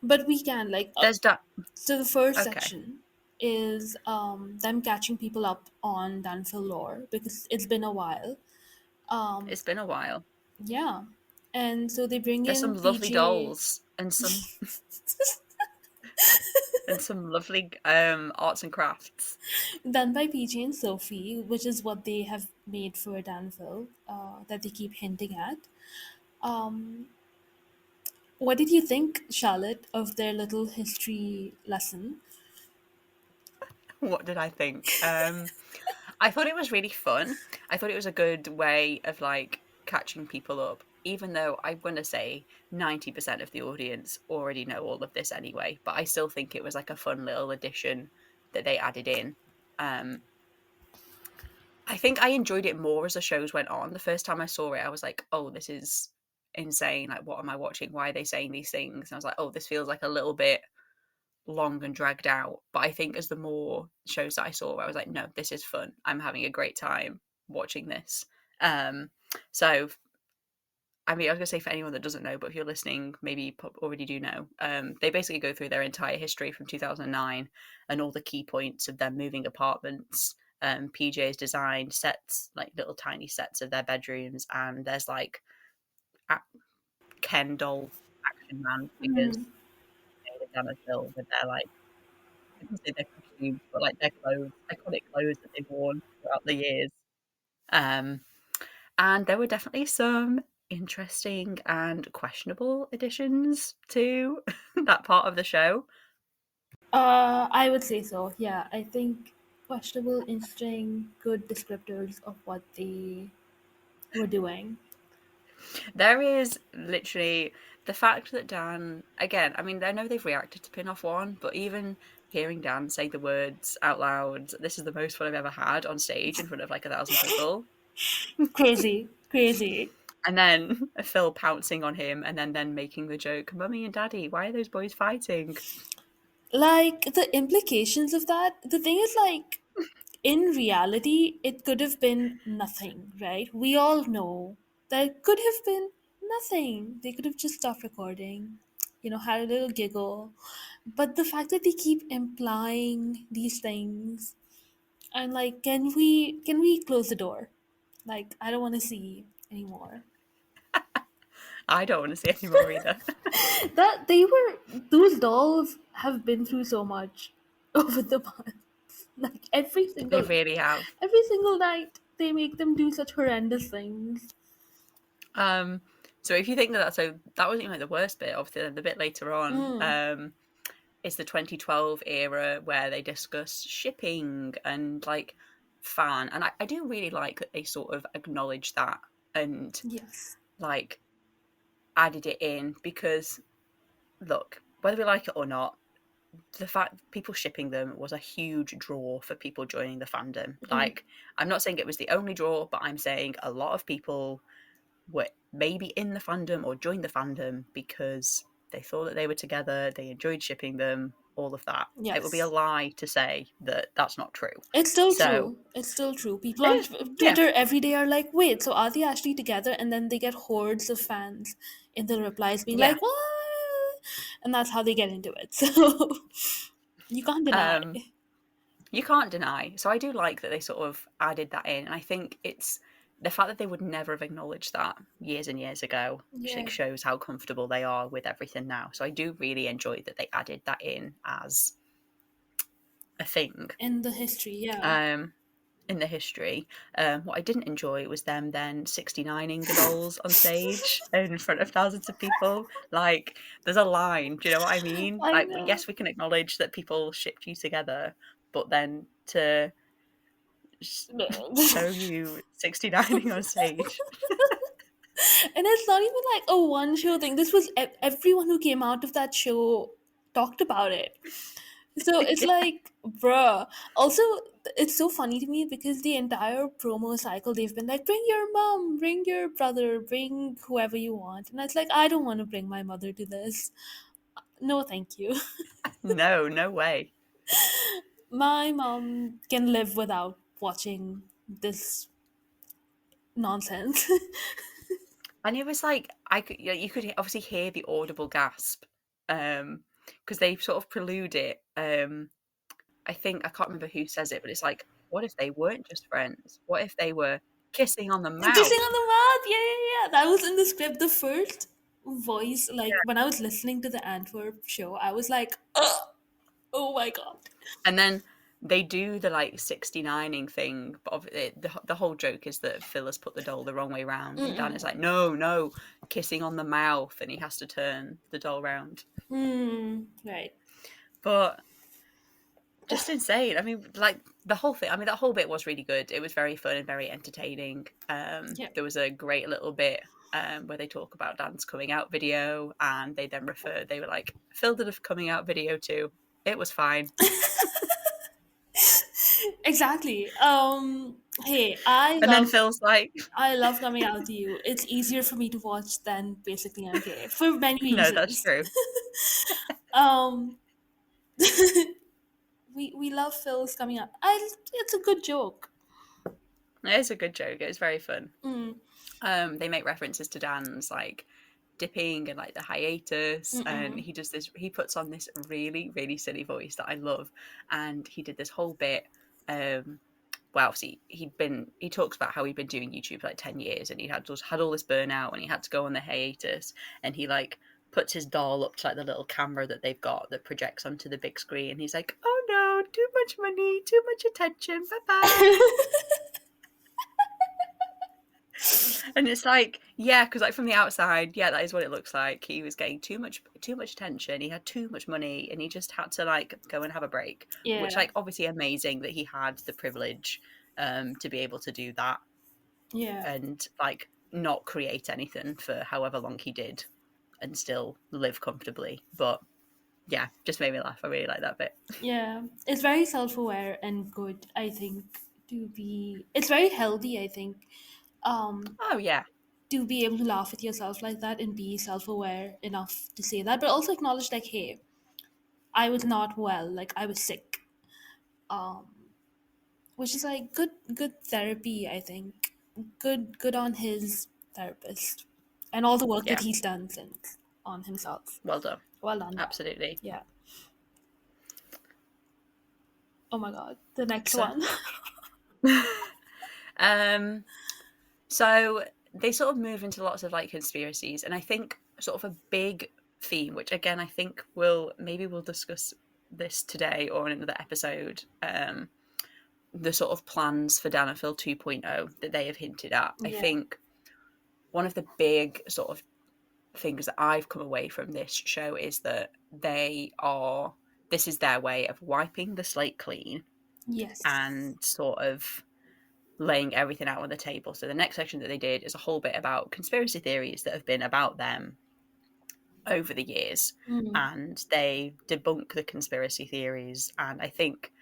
But we can, like, There's that. so the first Okay. section is them catching people up on Danville lore because it's been a while. It's been a while. Yeah. And so they bring There's in some lovely PJ. dolls and some and some lovely arts and crafts. Done by PJ and Sophie, which is what they have made for Danville, that they keep hinting at. What did you think, Charlotte, of their little history lesson? What did I think? I thought it was really fun. I thought it was a good way of like catching people up. even though I'm going to say 90% of the audience already know all of this anyway, but I still think it was like a fun little addition that they added in. I think I enjoyed it more as the shows went on. The first time I saw it, I was like, oh, this is insane. Like, what am I watching? Why are they saying these things? And I was like, oh, this feels like a little bit long and dragged out. But I think as the more shows that I saw, I was like, no, this is fun. I'm having a great time watching this. So I mean, I was going to say for anyone that doesn't know, but if you're listening, maybe you already do know. They basically go through their entire history from 2009 and all the key points of them moving apartments. PJ's designed sets, like little tiny sets of their bedrooms, and there's like Ken doll action man figures made of Dana's Hill with their like, I can say their costumes, but like their clothes, iconic clothes that they've worn throughout the years. And there were definitely some interesting and questionable additions to that part of the show. I would say so. Yeah, I think questionable, interesting, good descriptors of what they were doing. There is literally the fact that Dan, again, I mean, I know they've reacted to Pin Off One, but even hearing Dan say the words out loud, this is the most fun I've ever had on stage in front of like 1,000 people. Crazy, crazy. And then Phil pouncing on him and then making the joke, Mummy and Daddy, why are those boys fighting? Like, the implications of that, the thing is, like, in reality, it could have been nothing, right? We all know that it could have been nothing. They could have just stopped recording, had a little giggle. But the fact that they keep implying these things, and like, can we close the door? Like, I don't want to see anymore. I don't want to see any more either. That those dolls have been through so much over the months. Like, They really have. every single night they make them do such horrendous things. So if you think that that wasn't even like the worst bit. Obviously, the bit later on, it's the 2012 era where they discuss shipping and like fan, and I do really like that they sort of acknowledge that and Yes. like added it in, because look, whether we like it or not, the fact people shipping them was a huge draw for people joining the fandom. Like, I'm not saying it was the only draw, but I'm saying a lot of people were maybe in the fandom or joined the fandom because they thought that they were together, they enjoyed shipping them, all of that. It would be a Yes. lie to say that that's not true. It's still So true. It's still true. People it on is, yeah. Twitter every day are like, wait, so are they actually together? And then they get hordes of fans in the replies being Yeah. like, what? And that's how they get into it. So you can't deny. You can't deny. So I do like that they sort of added that in. And I think it's the fact that they would never have acknowledged that years and years ago, which I think shows how comfortable they are with everything now. So I do really enjoy that they added that in as a thing. In the history, yeah. In the history. What I didn't enjoy was them then 69ing the dolls on stage in front of thousands of people. Like, there's a line, do you know what I mean? I Like, know. yes, we can acknowledge that people shipped you together, but then to show you 69ing on stage. And it's not even like a one show thing. This was everyone who came out of that show talked about it. So it's like, bruh. Also, it's so funny to me because the entire promo cycle, they've been like, bring your mom, bring your brother, bring whoever you want. And it's like, I don't want to bring my mother to this. No, thank you. No way. My mom can live without watching this nonsense. And it was like, you could obviously hear the audible gasp, because they sort of prelude it. I can't remember who says it, but it's like, what if they weren't just friends? What if they were kissing on the mouth? Kissing on the mouth, yeah. That was in the script. The first voice, like when I was listening to the Antwerp show, I was like, ugh, oh my god. And then they do the like 69ing thing, but the whole joke is that Phil has put the doll the wrong way round, and Dan is like, no, kissing on the mouth, and he has to turn the doll round. Right. But just insane. I mean, like the whole thing. I mean, that whole bit was really good. It was very fun and very entertaining. There was a great little bit where they talk about Dan's coming out video, and they then they were like, Phil did a coming out video too. It was fine. Exactly. Hey, And then Phil's like, I love coming out to you. It's easier for me to watch than basically I'm gay for many no, that's reasons. true. Um, we love Phil's coming out. It's a good joke. It's a good joke. It was very fun. Mm. They make references to Dan's like dipping and like the hiatus, and he does this. He puts on this really, really silly voice that I love, and he did this whole bit. Well, see, he talks about how he'd been doing YouTube for like 10 years, and he had just had all this burnout, and he had to go on the hiatus, and he like puts his doll up to like the little camera that they've got that projects onto the big screen, and he's like, "Oh no, too much money, too much attention, bye bye." And it's like, yeah, because like from the outside, yeah, that is what it looks like. He was getting too much attention. He had too much money, and he just had to like go and have a break. Yeah. Which, like, obviously amazing that he had the privilege to be able to do that. Yeah. And like not create anything for however long he did, and still live comfortably. But yeah, just made me laugh. I really like that bit. Yeah. It's very self-aware and good, I think, to be. It's very healthy, I think. Oh yeah, To be able to laugh at yourself like that and be self-aware enough to say that, but also acknowledge like, hey, I was not well, like I was sick. Which is like good therapy, I think. Good on his therapist. And all the work yeah. that he's done since on himself. Well done. Well done. Absolutely. Yeah. Oh my god. The next one. So they sort of move into lots of like conspiracies, and I think sort of a big theme, which again I think we'll discuss this today or in another episode, the sort of plans for Dan and Phil 2.0 that they have hinted at. I Yeah. think one of the big sort of things that I've come away from this show is that this is their way of wiping the slate clean Yes. and sort of laying everything out on the table. So the next section that they did is a whole bit about conspiracy theories that have been about them over the years, and they debunk the conspiracy theories. And I think,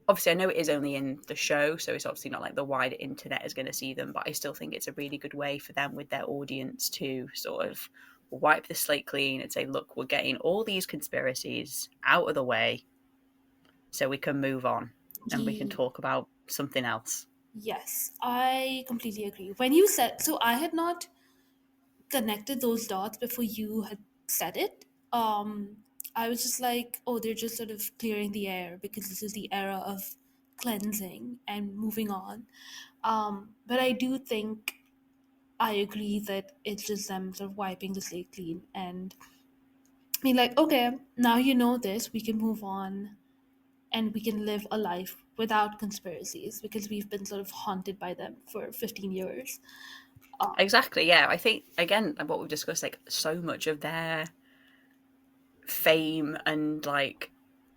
obviously, I know it is only in the show, so it's obviously not like the wider internet is going to see them, but I still think it's a really good way for them with their audience to sort of wipe the slate clean and say, look, we're getting all these conspiracies out of the way so we can move on and we can talk about something else. Yes, I completely agree. When you said, so I had not connected those dots before you had said it. I was just like, oh, they're just sort of clearing the air because this is the era of cleansing and moving on. But I do think I agree that it's just them sort of wiping the slate clean and being like, okay, now you know this, we can move on and we can live a life without conspiracies because we've been sort of haunted by them for 15 years. Exactly, yeah. I think, again, what we've discussed, like, so much of their fame and, like,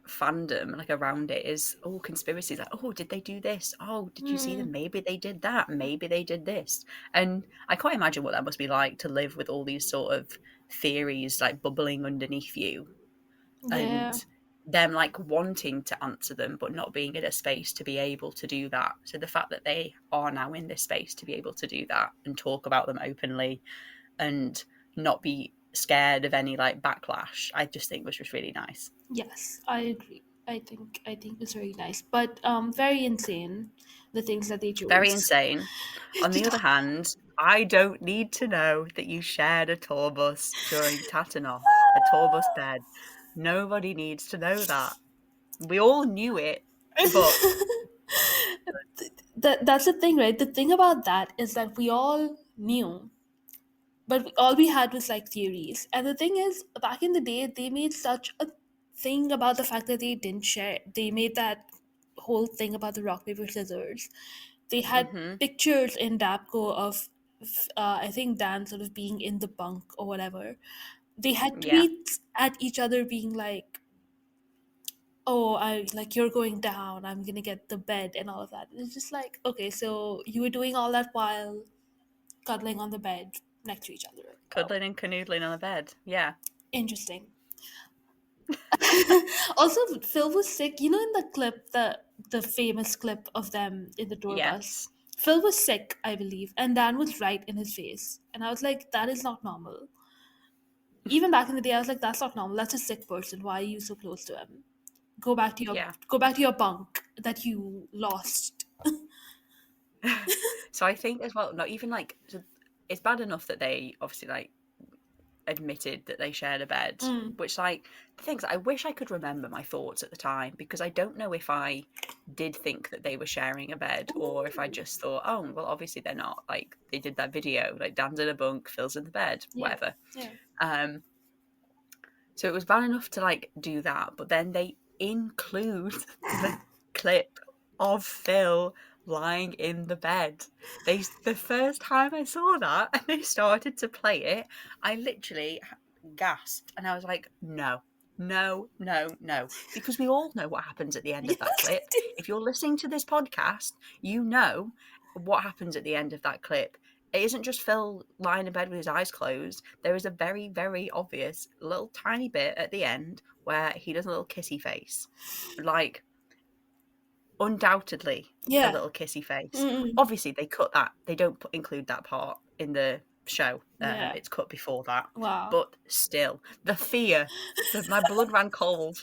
fandom, like, around it is, oh, conspiracies. Like, oh, did they do this? Oh, did you see them? Maybe they did that. Maybe they did this. And I can't imagine what that must be like to live with all these sort of theories, like, bubbling underneath you. Yeah. And them, like, wanting to answer them, but not being in a space to be able to do that. So the fact that they are now in this space to be able to do that and talk about them openly and not be scared of any like backlash, I just think was just really nice. Yes, I agree. I think it's very nice, but very insane the things that they chose. Very insane. On the other hand, I don't need to know that you shared a tour bus during Tatanoff, a tour bus bed. Nobody needs to know that. We all knew it, but That's the thing, right? The thing about that is that we all knew, but all we had was like theories. And the thing is, back in the day, they made such a thing about the fact that they didn't share. They made that whole thing about the rock paper scissors. They had pictures in Dapco of, I think Dan sort of being in the bunk or whatever. They had yeah, tweets at each other being like, "Oh, I like you're going down. I'm gonna get the bed and all of that." It's just like, okay, so you were doing all that while cuddling on the bed next to each other. Cuddling and canoodling on a bed. Yeah. Interesting. Also, Phil was sick. You know, in the clip, the famous clip of them in the tour bus, Yes. Phil was sick, I believe, and Dan was right in his face. And I was like, that is not normal. Even back in the day, I was like, that's not normal. That's a sick person. Why are you so close to him? Go back to your bunk that you lost. So I think as well, not even like, so it's bad enough that they obviously like admitted that they shared a bed, which like the things I wish I could remember my thoughts at the time, because I don't know if I did think that they were sharing a bed or if I just thought, oh well, obviously they're not, like they did that video, like Dan's in a bunk, Phil's in the bed, whatever. Yeah. So it was bad enough to like do that, but then they include the clip of Phil lying in the bed. The first time I saw that and they started to play it, I literally gasped and I was like, no, because we all know what happens at the end of that Yes, clip. If you're listening to this podcast, you know what happens at the end of that clip. It isn't just Phil lying in bed with his eyes closed. There is a very, very obvious little tiny bit at the end where he does a little kissy face. Like, undoubtedly, a little kissy face. Obviously, they cut that. They don't include that part in the show. Yeah. It's cut before that. Wow. But still, the fear, my blood ran cold.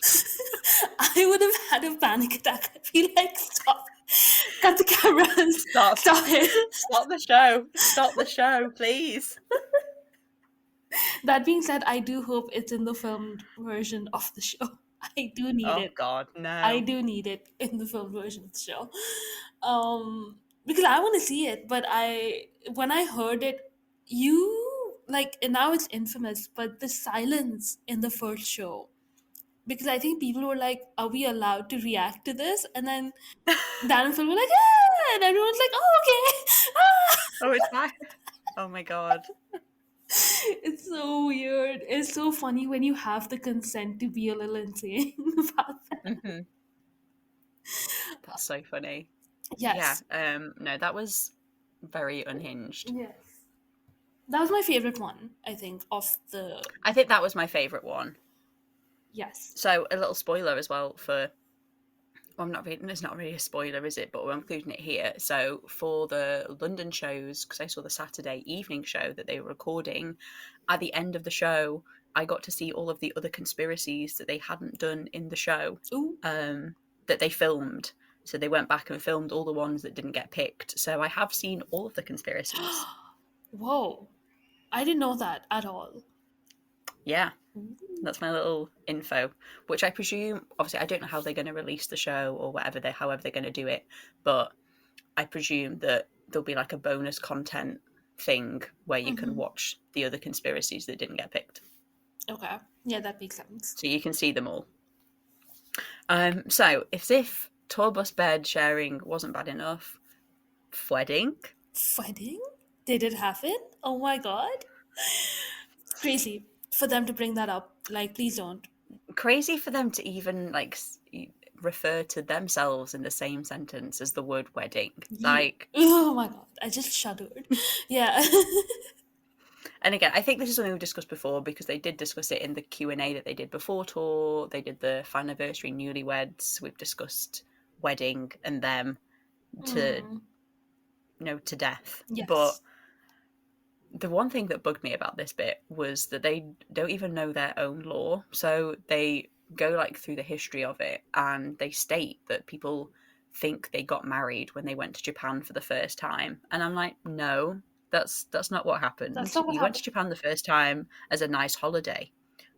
I would have had a panic attack. I'd be like, stop. Cut the camera. Stop it. Stop the show. Stop the show, please. That being said, I do hope it's in the filmed version of the show. I do need it. Oh God, no. I do need it in the filmed version of the show. Because I want to see it, but when I heard it, and now it's infamous, but the silence in the first show, because I think people were like, are we allowed to react to this? And then Dan and Phil were like, yeah, and everyone's like, oh, okay. Oh, it's fine. Oh my God. It's so weird. It's so funny when you have the consent to be a little insane about that. That's so funny. Yes. Yeah. No, that was very unhinged. Yes. That was my favorite one, I think, I think that was my favourite one. Yes. So a little spoiler as well for... Well, it's not really a spoiler, is it? But we're including it here. So for the London shows, because I saw the Saturday evening show that they were recording, at the end of the show, I got to see all of the other conspiracies that they hadn't done in the show, that they filmed. So they went back and filmed all the ones that didn't get picked. So I have seen all of the conspiracies. Whoa. I didn't know that at all. Yeah. That's my little info, which I presume, obviously, I don't know how they're going to release the show or however they're going to do it, but I presume that there'll be like a bonus content thing where you can watch the other conspiracies that didn't get picked. Okay. Yeah, that makes sense. So you can see them all. So, if tour bus bed sharing wasn't bad enough, wedding? Wedding? Did it happen? Oh my God. Crazy for them to bring that up. Like, please don't. Crazy for them to even like refer to themselves in the same sentence as the word wedding. Like, oh my God, I just shuddered. Yeah. And again, I think this is something we've discussed before, because they did discuss it in the Q&A that they did before tour. They did the Faniversary Newlyweds. We've discussed wedding and them to death. Yes. But the one thing that bugged me about this bit was that they don't even know their own law. So they go like through the history of it, and they state that people think they got married when they went to Japan for the first time. And I'm like, no, that's not what happened. You went to Japan the first time as a nice holiday.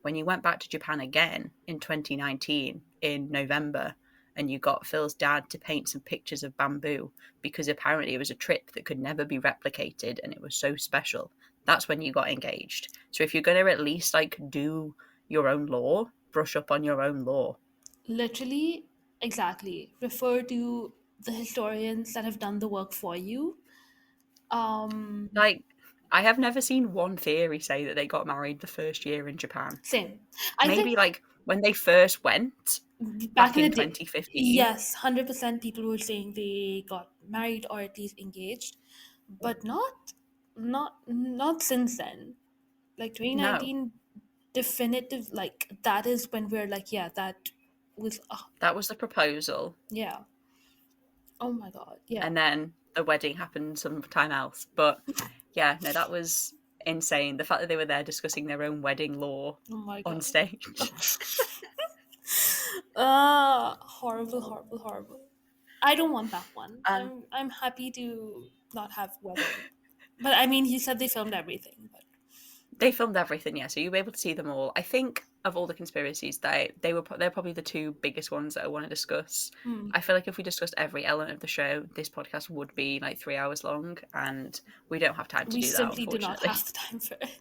When you went back to Japan again in 2019 in November, and you got Phil's dad to paint some pictures of bamboo because apparently it was a trip that could never be replicated and it was so special, that's when you got engaged. So if you're going to at least like do your own law, brush up on your own law. Literally, exactly. Refer to the historians that have done the work for you. Like, I have never seen one theory say that they got married the first year in Japan. Same. Maybe like when they first went back in 2015. Yes, 100% people were saying they got married or at least engaged, but not not since then. Like 2019, definitive. Like that is when we're like, yeah, that was That was the proposal. yeah. Oh my god, yeah. And then the wedding happened sometime else. But yeah, no, that was insane. The fact that they were there discussing their own wedding law Oh my on god. stage. Horrible, horrible, horrible. I don't want that one. Um, I'm happy to not have wedding. But I mean, he said they filmed everything. But they filmed everything, yeah, so you were able to see them all. I think of all the conspiracies, they're probably the two biggest ones that I want to discuss. I feel like if we discussed every element of the show, this podcast would be like 3 hours long, and we don't have time to we do that, simply do not unfortunately. have the time for it.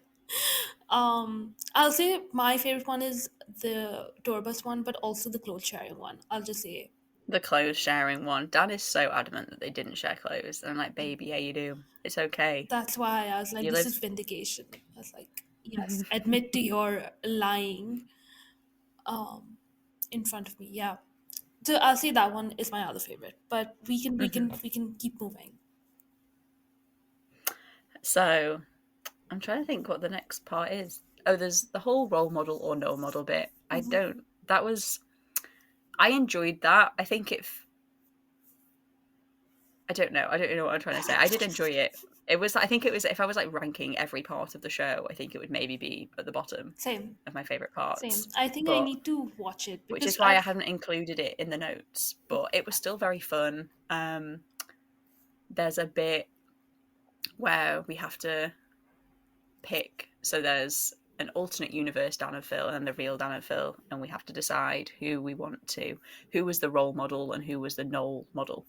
I'll say my favorite one is the tour bus one, but also the clothes sharing one. I'll just say The clothes sharing one. Dan is so adamant that they didn't share clothes, and I'm like, baby, yeah, you do. It's okay. that's why I was like, You this live. is vindication. I was like, yes, admit to your lying in front of me. Yeah. So I'll say that one is my other favorite. But we can keep moving. So I'm trying to think what the next part is. Oh, there's the whole role model or no model bit. I enjoyed that. I think I don't know what I'm trying to say. I did enjoy it. I think it was, if I was like ranking every part of the show, I think it would maybe be at the bottom Same. of my favorite Same. parts. I think I But need to watch it which because is why I haven't included it in the notes, but it was still very fun. There's a bit where we have to pick, so there's an alternate universe Dan and Phil and the real Dan and Phil, and we have to decide who was the role model and who was the null model.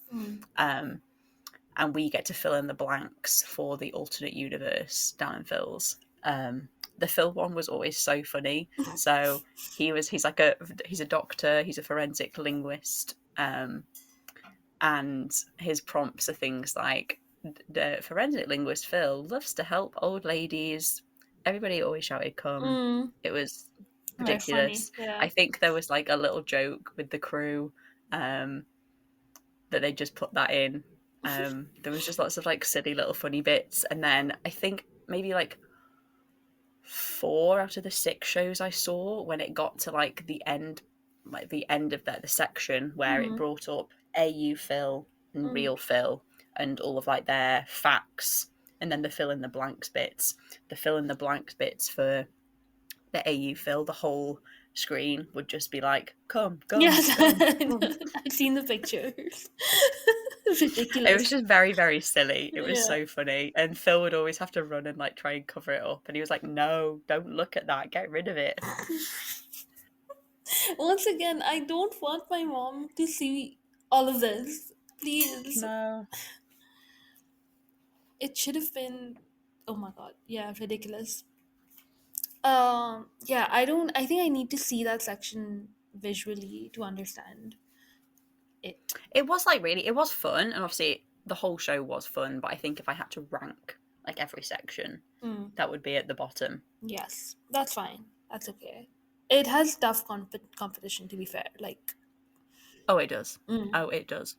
And we get to fill in the blanks for the alternate universe Dan and Phil's. The Phil one was always so funny. So he's a doctor, he's a forensic linguist, and his prompts are things like, the forensic linguist Phil loves to help old ladies. Everybody always shouted come. It was very funny. ridiculous. Yeah. I think there was like a little joke with the crew that they just put that in. There was just lots of like silly little funny bits, and then I think maybe like 4 out of the 6 shows I saw, when it got to like the end of the section where it brought up AU Phil and real Phil and all of like their facts, and then the fill in the blanks bits. The fill in the blanks bits for the AU Phil, the whole screen would just be like, come. Yes, come. I've seen the pictures. It's ridiculous. It was just very, very silly. It was Yeah. so funny. And Phil would always have to run and like try and cover it up. And he was like, no, don't look at that. Get rid of it. Once again, I don't want my mom to see all of this. Please. No. It should have been, oh my god, yeah, ridiculous. Yeah, I think I need to see that section visually to understand it. It was like really, it was fun. And obviously the whole show was fun. But I think if I had to rank like every section, that would be at the bottom. Yes, that's fine. That's okay. It has tough competition, to be fair. Like, Oh, it does. Oh, it does.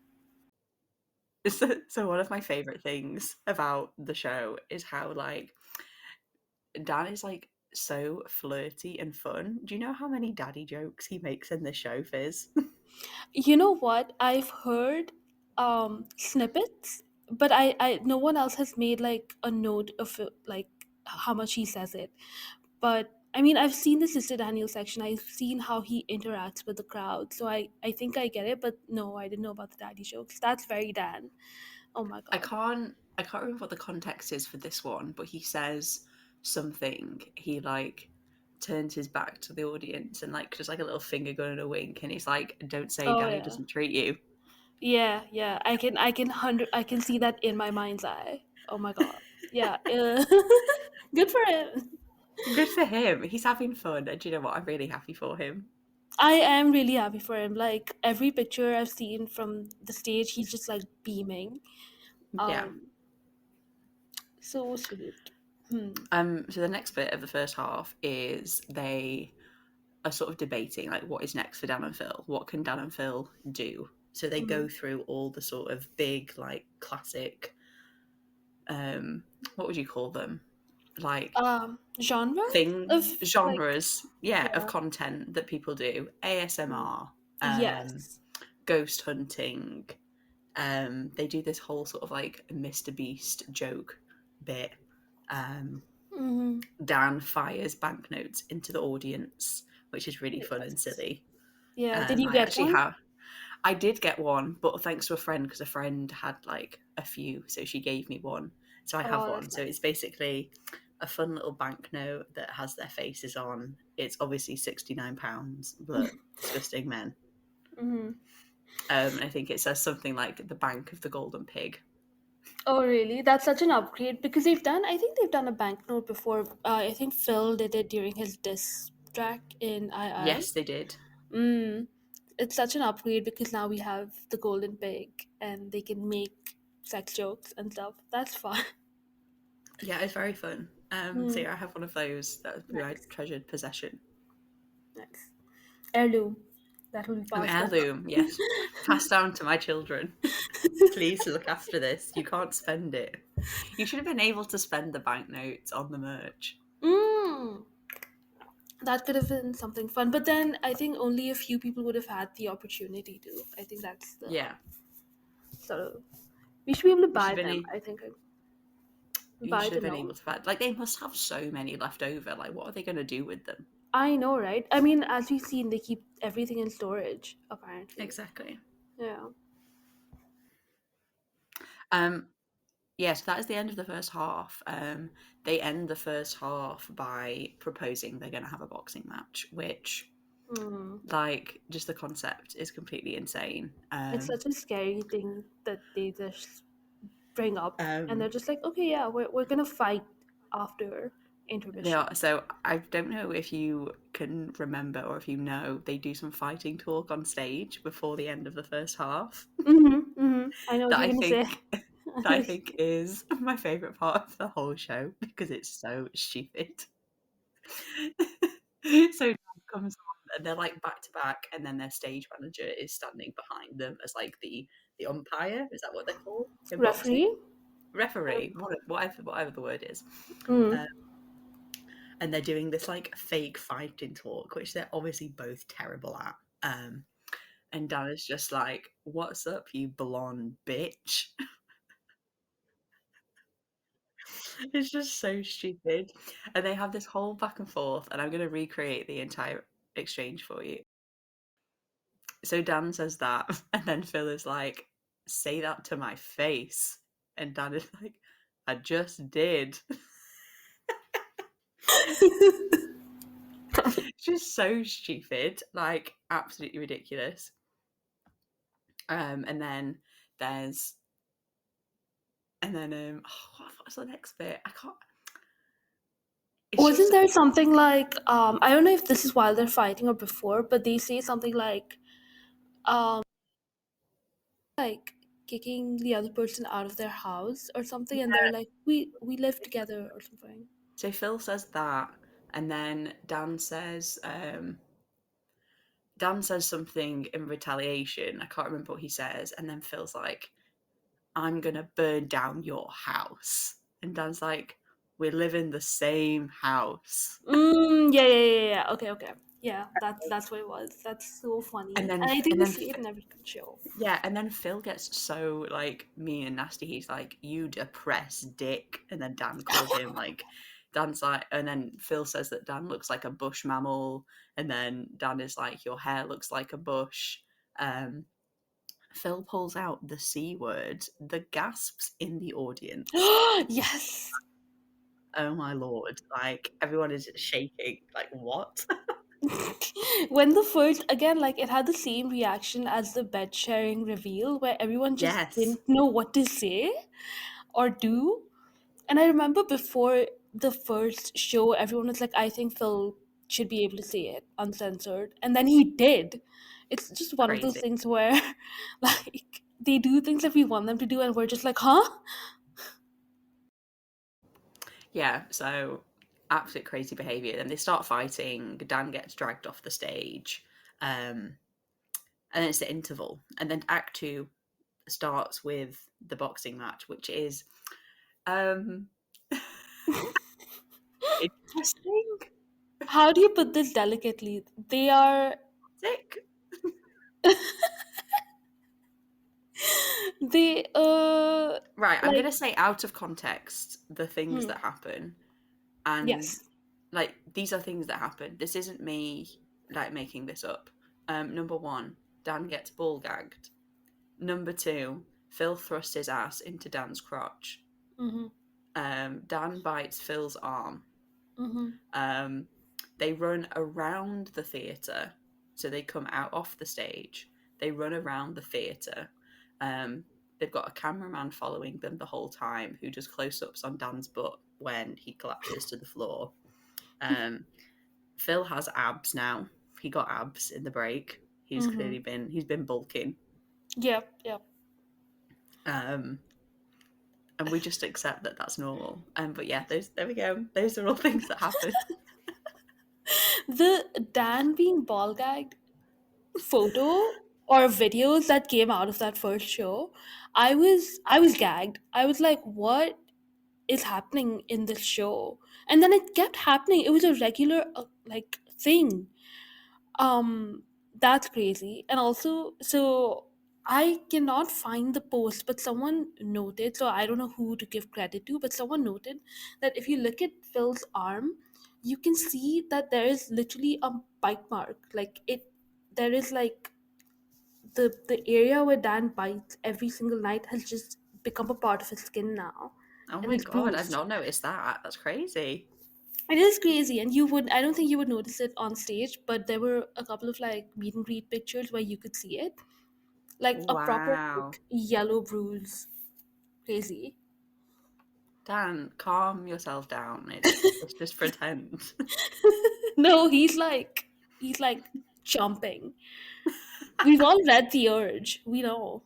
So one of my favorite things about the show is how like Dan is like so flirty and fun. Do you know how many daddy jokes he makes in this show, Fizz? you know what? I've heard snippets, but I no one else has made like a note of it, like how much he says it. But I mean, I've seen the Sister Daniel section. I've seen how he interacts with the crowd, so I think I get it. But no, I didn't know about the daddy jokes. That's very Dan. Oh my I god. can't remember what the context is for this one, but he says something. He like turns his back to the audience and like just like a little finger gun and a wink, and he's like, "Don't say Oh Daddy yeah. doesn't treat you." Yeah. I can see that in my mind's eye. Oh my god. Yeah. Good for him. Good for him. He's having fun, and do you know what? I'm really happy for him. I am really happy for him. Like every picture I've seen from the stage, he's just like beaming. Yeah. So sweet. So the next bit of the first half is they are sort of debating like what is next for Dan and Phil. What can Dan and Phil do? So they go through all the sort of big like classic what would you call them? Like Genre of like, genres, of yeah. content that people do. ASMR, Yes. ghost hunting. They do this whole sort of like Mr. Beast joke bit. Mm-hmm. Dan fires banknotes into the audience, which is really fun and Yes. silly. Yeah. Did you I get actually one? I did get one, but thanks to a friend, because a friend had like a few, so she gave me one. So I have Oh, one. that's So it's nice. basically a fun little banknote that has their faces on. It's obviously £69, but disgusting men. Mm-hmm. I think it says something like the Bank of the Golden Pig. Oh, really? That's such an upgrade because I think they've done a banknote before. I think Phil did it during his diss track in II. Yes, they did. Mm. It's such an upgrade because now we have the golden pig and they can make sex jokes and stuff. That's fun. Yeah, it's very fun. So Mm. yeah, I have one of those. That would be my Nice. treasured possession. Nice. Heirloom. That will be An passed down. heirloom, yes. Passed down to my children. Please look after this. You can't spend it. You should have been able to spend the banknotes on the merch. Mm. That could have been something fun, but then I think only a few people would have had the opportunity to. I think that's the Yeah, sort of. We should be able to you should buy have them. been. I think You buy should the have been able note. to find. Like they must have so many left over. Like what are they going to do with them? I know, right? I mean, as we've seen, they keep everything in storage, apparently. Exactly. Yeah. Um. Yeah, so that is the end of the first half. They end the first half by proposing they're going to have a boxing match, which, Hmm. like, just the concept is completely insane. It's such a scary thing that they just bring up, and Um, they're just like, okay, yeah, we're gonna fight after they intermission. are. So I don't know if you can remember or if you know, they do some fighting talk on stage before the end of the first half Mm-hmm, mm-hmm. I know what that you're I gonna say. think that I think is my favorite part of the whole show because it's so stupid. So Dan comes on and they're like back to back, and then their stage manager is standing behind them as like the umpire. Is that what they're called in boxing? Referee. Referee, whatever the word is. Mm. Uh, and they're doing this like fake fighting talk, which they're obviously both terrible at. And Dan is just like, "What's up, you blonde bitch?" It's just so stupid. And they have this whole back and forth, and I'm going to recreate the entire exchange for you. So Dan says that, and then Phil is like, "Say that to my face." And Dan is like, "I just did." It's just so stupid, like absolutely ridiculous. And then there's, and then what's the next bit? I can't. It's Wasn't just there something like I don't know if this is while they're fighting or before, but they say something um like kicking the other person out of their house or something, and they're like, we live together or something. so Phil says that, and then Dan says something in retaliation. I can't remember what he says, and then Phil's like, "I'm gonna burn down your house," and Dan's like, "We live in the same house." Yeah, yeah, yeah, yeah. Okay, okay. Yeah, that's what it was. That's so And funny, then and I think and they then see it in every show. yeah, and then Phil gets so like mean and nasty. He's like, "You depressed dick," and then Dan calls him like, Dan's like, and then Phil says that Dan looks like a bush mammal, and then Dan is like, "Your hair looks like a bush." Um, Phil pulls out the C word. The gasps in the audience. Yes. Oh my lord! Like everyone is shaking. Like what? When the first again, like it had the same reaction as the bed sharing reveal, where everyone just Yes, didn't know what to say or do. And I remember before the first show, everyone was like, I think Phil should be able to say it uncensored. And then he did. It's just one of those crazy. things where, like, they do things that we want them to do, and we're just like, huh? Yeah, so absolute crazy behaviour. Then they start fighting. Dan gets dragged off the stage. Um, and then it's the interval. And then Act 2 starts with the boxing match, which is Um, interesting. How do you put this delicately? They are Sick. they Right, I'm like gonna say out of context the things hmm, that happen, and yes. like these are things that happen. This isn't me like making this up. Number one, Dan gets ball gagged. Number two, Phil thrusts his ass into Dan's crotch. Mm-hmm. Dan bites Phil's arm. Mm-hmm. Um, they run around the theatre, so they come out off the stage. They run around the theatre. Um, they've got a cameraman following them the whole time who does close-ups on Dan's butt when he collapses to the floor. Um, Phil has abs now. He got abs in the break. Mm-hmm. He's been bulking. Yep, yep. Um, and we just accept that that's normal. But yeah, there we go. Those are all things that happen. The Dan being ball gagged photo or videos that came out of that first show, I was gagged. I was like, what is happening in this show? And then it kept happening. It was a regular like thing. That's crazy. And also, so I cannot find the post, but someone noted, so I don't know who to give credit to, but someone noted that if you look at Phil's arm, you can see that there is literally a bite mark. Like it there is like the area where Dan bites every single night has just become a part of his skin now. Oh And my it's god, I've bruised. not noticed that. That's crazy. It is crazy, and I don't think you would notice it on stage, but there were a couple of like meet and greet pictures where you could see it. Like a proper Wow. like yellow bruise. Crazy. Dan, calm yourself down. It's just pretend. No, he's like chomping. We've all read The Urge. We know.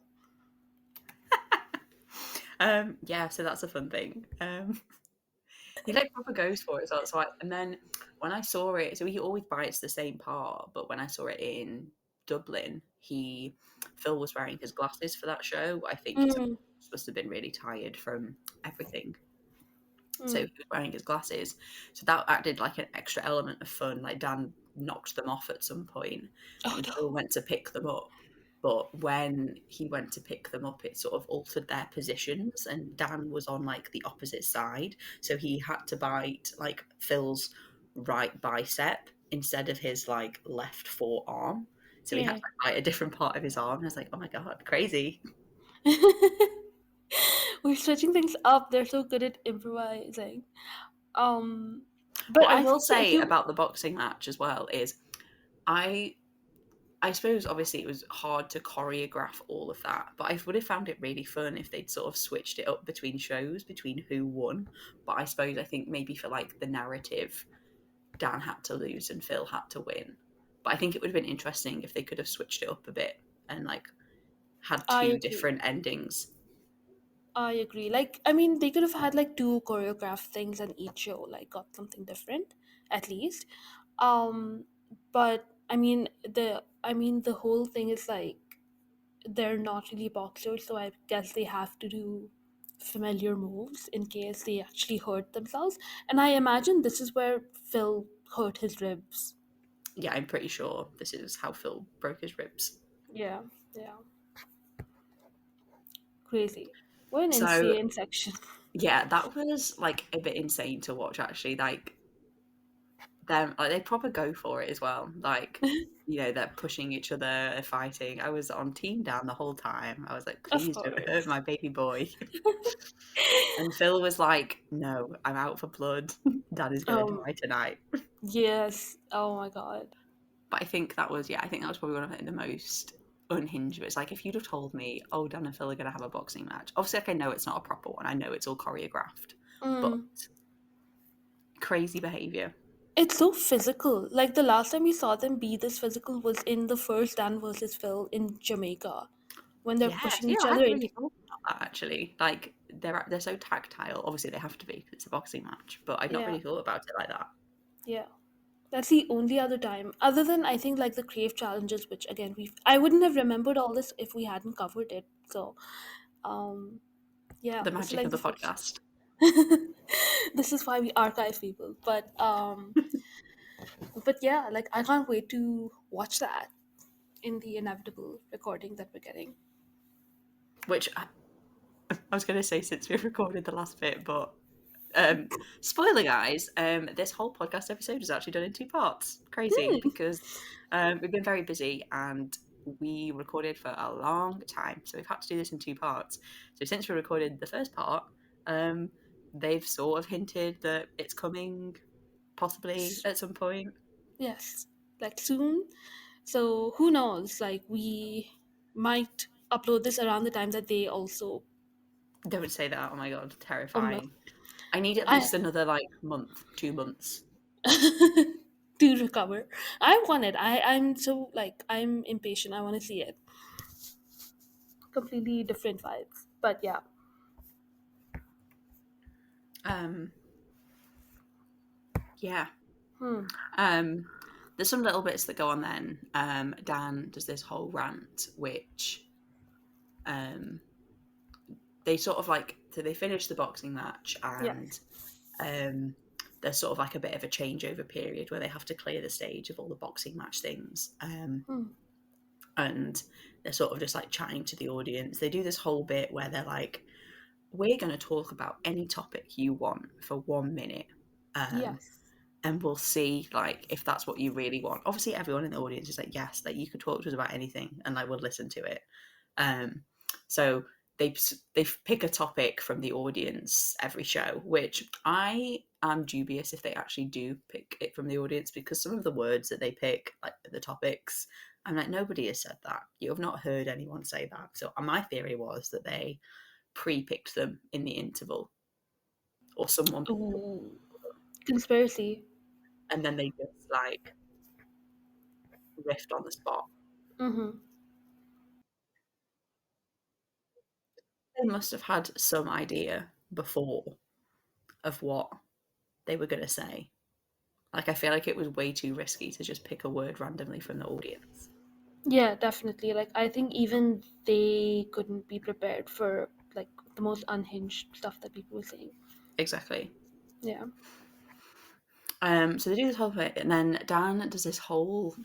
Yeah, so that's a fun thing. He like proper goes for it. And then when I saw it, so he always bites the same part. But when I saw it in Dublin, Phil was wearing his glasses for that show. I think he Mm, must have been really tired from everything. So he mm. was wearing his glasses. So that added like an extra element of fun. Like Dan knocked them off at some point Oh and Phil no. went to pick them up. But when he went to pick them up, it sort of altered their positions, and Dan was on like the opposite side. So he had to bite like Phil's right bicep instead of his like left forearm. So he had Yeah. to bite a different part of his arm. And I was like, oh my God, crazy. We're switching things up. They're so good at improvising. But What I I will think if say you about the boxing match as well is I I suppose obviously it was hard to choreograph all of that, but I would have found it really fun if they'd sort of switched it up between shows, between who won. But I think maybe for like the narrative, Dan had to lose and Phil had to win. But I think it would have been interesting if they could have switched it up a bit and like had I two agree. different endings. I agree. Like, I mean, they could have had like two choreographed things on each show, like got something different, at least. Um, but I mean the whole thing is like they're not really boxers, so I guess they have to do familiar moves in case they actually hurt themselves. And I imagine this is where Phil hurt his ribs. Yeah, I'm pretty sure this is how Phil broke his ribs. Yeah, yeah. Crazy. What an So insane section. yeah, that was like a bit insane to watch actually. Like them like they proper go for it as well. Like, they're pushing each other, they're fighting. I was on Team Dan the whole time. I was like, Of please don't hurt course. my baby boy. And Phil was like, no, I'm out for blood. Dad is gonna Um, die tonight. yes. Oh my god. But I think that was probably one of the most unhinged bits. Like if you'd have told me, oh, Dan and Phil are gonna have a boxing match. Obviously, like I know it's not a proper one. I know it's all choreographed. But Mm. crazy behaviour. It's so physical. Like the last time we saw them be this physical was in the first Dan versus Phil in Jamaica when they're Yes, pushing yeah, each I other hadn't into. really thought about that actually. Like they're so tactile. Obviously, they have to be because it's a boxing match. But I'd not Yeah, really thought about it like that. yeah. That's the only other time, other than I think like the Crave challenges, which again I wouldn't have remembered all this if we hadn't covered it. So, um, yeah, The this is magic like of the the first. podcast. This is why we archive people. But yeah, like I can't wait to watch that in the inevitable recording that we're getting. Which I was going to say since we've recorded the last bit, but spoiler, guys, this whole podcast episode is actually done in 2 parts. Crazy, Hmm. because we've been very busy and we recorded for a long time, so we've had to do this in 2 parts. So since we recorded the first part, they've sort of hinted that it's coming possibly at some point. Yes, like soon. So who knows? Like we might upload this around the time that they also. Don't say that. Oh my god, Oh no. terrifying. I need at I least another like month, 2 months. to recover. I want it. I'm so like I'm impatient. I want to see it. Completely different vibes. But yeah. Um, yeah. Hmm. There's some little bits that go on then. Dan does this whole rant, which they sort of like, so they finish the boxing match and Yes. there's sort of like a bit of a changeover period where they have to clear the stage of all the boxing match things. Hmm. And they're sort of just like chatting to the audience. They do this whole bit where they're like, we're going to talk about any topic you want for 1 minute. Yes. And we'll see like if that's what you really want. Obviously everyone in the audience is like, yes, like you could talk to us about anything and like we'll listen to it. So they pick a topic from the audience every show, which I am dubious if they actually do pick it from the audience, because some of the words that they pick, like the topics, I'm like, nobody has said that. You have not heard anyone say that. So my theory was that they pre-picked them in the interval, or someone, Ooh. Conspiracy. and then they just like riffed on the spot. Mm-hmm. They must have had some idea before of what they were going to say. Like, I feel like it was way too risky to just pick a word randomly from the audience. Yeah, definitely. Like I think even they couldn't be prepared for like the most unhinged stuff that people were saying. Exactly. Yeah. So they do this whole bit, and then Dan does this whole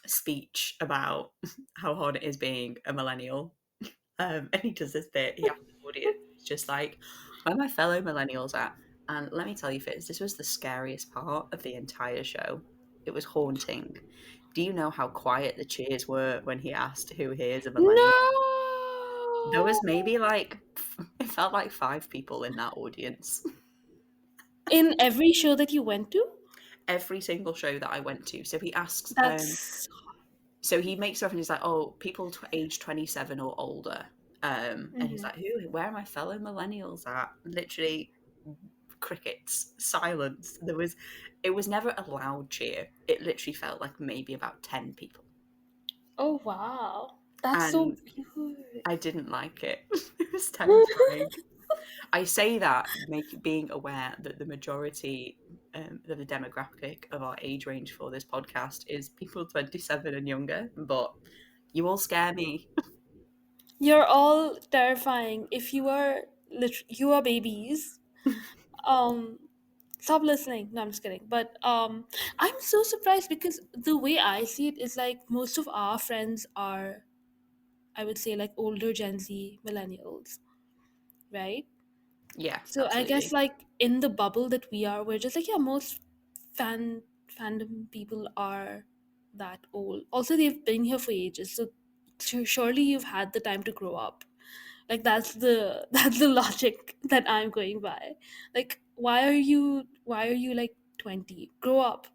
speech about how hard it is being a millennial. And he does this bit, he asks the audience, he's just like, where are my fellow millennials at? And let me tell you, Fitz, this was the scariest part of the entire show. It was haunting. Do you know how quiet the cheers were when he asked who here is a millennial? There was No. maybe like, it felt like 5 people in that audience. In every show that you went to? Every single show that I went to. So he asks, That's so he makes reference, he's like, oh, people age 27 or older. And he's Mhm. like, where are my fellow millennials at? Literally, crickets, silence. It was never a loud cheer. It literally felt like maybe about 10 people. Oh wow. That's so And weird. I didn't like it. It was terrifying. I say that being aware that the majority of the demographic of our age range for this podcast is people 27 and younger, but you all scare me. You're all terrifying. If you are babies. Um Stop listening. No, I'm just kidding. But I'm so surprised because the way I see it is like most of our friends are, I would say, like older Gen Z millennials, right? Yeah, So I guess absolutely. like in the bubble that we are, we're just like, yeah, most fandom people are that old. Also, they've been here for ages, so surely you've had the time to grow up. Like that's the logic that I'm going by. Like, why are you like 20? Grow up.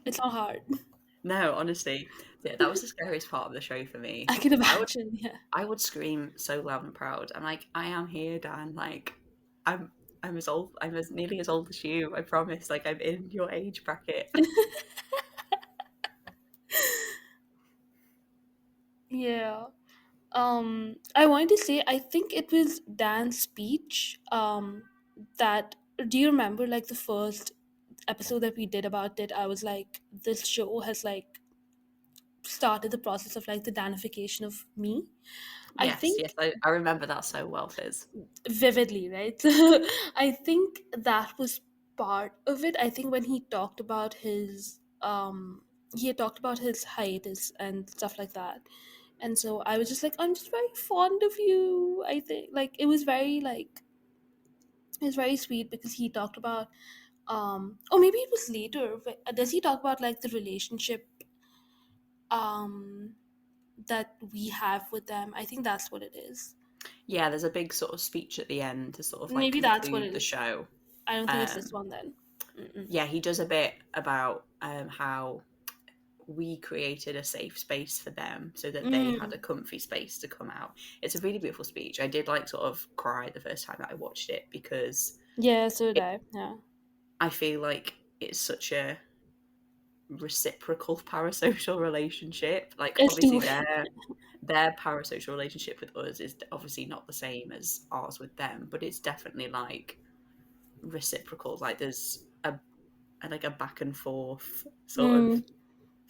It's not hard. No, honestly, that was the scariest part of the show for me. I can I would imagine. Yeah. I would scream so loud and proud. I'm like, I am here, Dan. Like, I'm I'm as nearly as old as you. I promise. Like, I'm in your age bracket. Yeah. I wanted to say I think it was Dan's speech. That do you remember like the first episode that we did about it? I was like, this show has like started the process of like the Danification of me. I Yes, think yes, I remember that so well, Fizz. vividly, right? I think that was part of it. I think when he had talked about his hiatus and stuff like that. And so I was just like, I'm just very fond of you. I think like it was very sweet because he talked about or maybe it was later. Does he talk about like the relationship um that we have with them? I think that's what it is. Yeah, there's a big sort of speech at the end to sort of like Maybe that's what conclude it the is. show. I don't think it's this Um, one then. Mm-mm. yeah, he does a bit about how we created a safe space for them so that they had a Mm. comfy space to come out. It's a really beautiful speech. I did like sort of cry the first time that I watched it because Yeah, so did it, I. Yeah. I feel like it's such a reciprocal parasocial relationship. Like It's obviously too. their parasocial relationship with us is obviously not the same as ours with them, but it's definitely like reciprocal. Like there's a back and forth sort of Mm.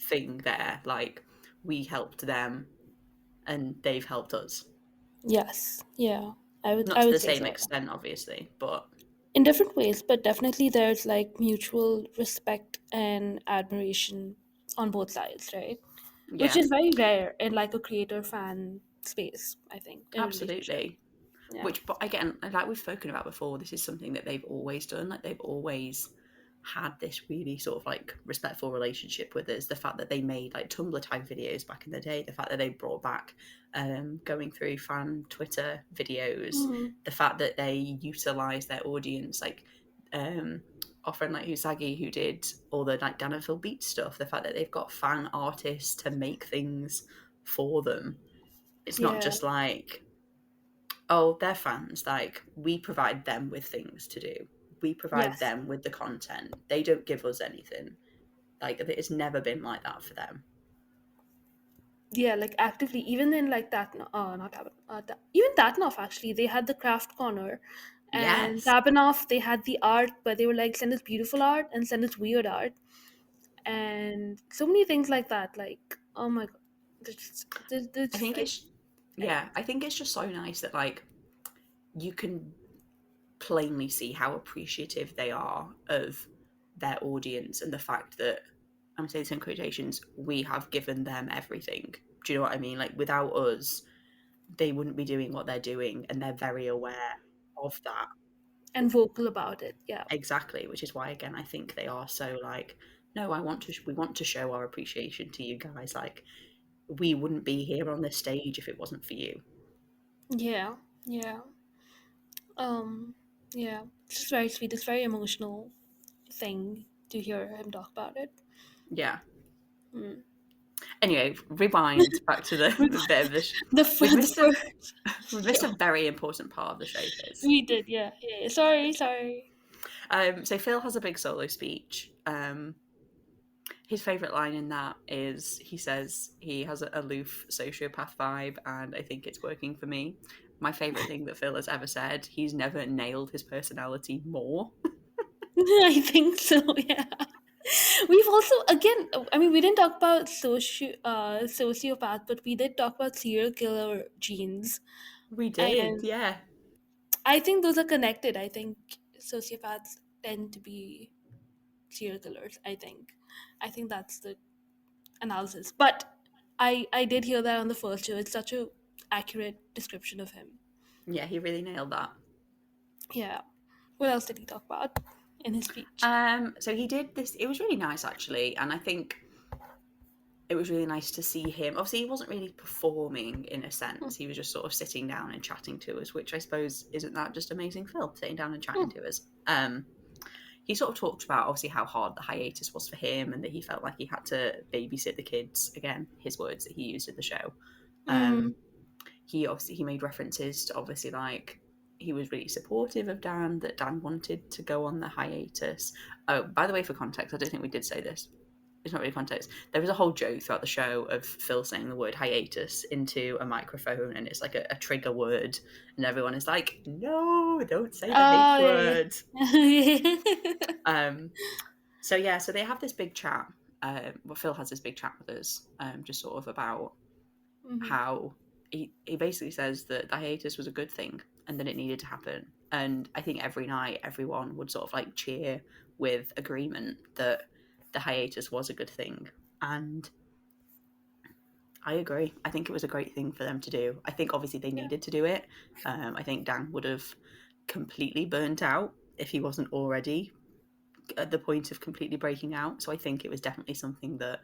thing there. Like we helped them and they've helped us. Yes. Yeah. Not I to would the say same so. extent, obviously, but In different ways, but definitely there's like mutual respect and admiration on both sides, right? Which yeah, is very rare in like a creator fan space, I think, in a relationship. absolutely. Yeah. Which, but again, like we've spoken about before, this is something that they've always done. Like they've always had this really sort of like respectful relationship with us. The fact that they made like Tumblr type videos back in the day, the fact that they brought back going through fan Twitter videos, Mm. the fact that they utilize their audience, like our friend like Usagi who did all the like Danville Beat stuff, the fact that they've got fan artists to make things for them. It's not Yeah. just like, oh, they're fans. Like, we provide them with things to do. We provide Yes. them with the content. They don't give us anything. Like, it's never been like that for them. Yeah, like actively, even in like that, not that, even Tatnoff actually, they had the craft corner, and Yes. Tabanoff they had the art, but they were like send us beautiful art and send us weird art, and so many things like that. Like, oh my god, they're I just think very, it's, very yeah, I nice. think it's just so nice that, like, you can plainly see how appreciative they are of their audience and the fact that, I'm saying this in quotations, we have given them everything. Do you know what I mean? Like, without us, they wouldn't be doing what they're doing, and they're very aware of that. And vocal about it. Yeah, Exactly, which is why again I think they are so like, no, we want to show our appreciation to you guys. Like we wouldn't be here on this stage if it wasn't for you. yeah, yeah. Um, yeah. It's just very sweet. It's very emotional thing to hear him talk about it. Yeah. Mm. Anyway, rewind back to the bit of this. We've The missed a first, we've missed a sure. very important part of the show, Fizz. We did, yeah, yeah. Yeah. Sorry, sorry. So Phil has a big solo speech. His favourite line in that is he says he has an aloof sociopath vibe, and I think it's working for me. My favourite thing that Phil has ever said, he's never nailed his personality more. I think so, yeah. We've also, again, I mean, we didn't talk about sociopath, but we did talk about serial killer genes. We did, And yeah. I think those are connected. I think sociopaths tend to be serial killers, I think. I think that's the analysis. But I did hear that on the first show. It's such a accurate description of him. Yeah, he really nailed that. Yeah. What else did he talk about in his speech? So he did this. It was really nice, actually, and I think it was really nice to see him. Obviously, he wasn't really performing in a Hmm. sense. He was just sort of sitting down and chatting to us, which I suppose isn't that just amazing, Phil, sitting down and chatting Hmm. to us. He sort of talked about obviously how hard the hiatus was for him, and that he felt like he had to babysit the kids. Again, his words that he used in the show. Mm. He made references to obviously like he was really supportive of Dan, that Dan wanted to go on the hiatus. Oh, by the way, for context, I don't think we did say this. It's not really context. There was a whole joke throughout the show of Phil saying the word hiatus into a microphone, and it's like a trigger word, and everyone is like, "No, don't say the H Oh, yeah, word." yeah. Um, so yeah, so they have this big chat, Phil has this big chat with us, just sort of about Mm-hmm. how he basically says that the hiatus was a good thing and that it needed to happen. And I think every night everyone would sort of like cheer with agreement that the hiatus was a good thing. And I agree. I think it was a great thing for them to do. I think obviously they Yeah. needed to do it. I think Dan would have completely burnt out if he wasn't already at the point of completely breaking out. So I think it was definitely something that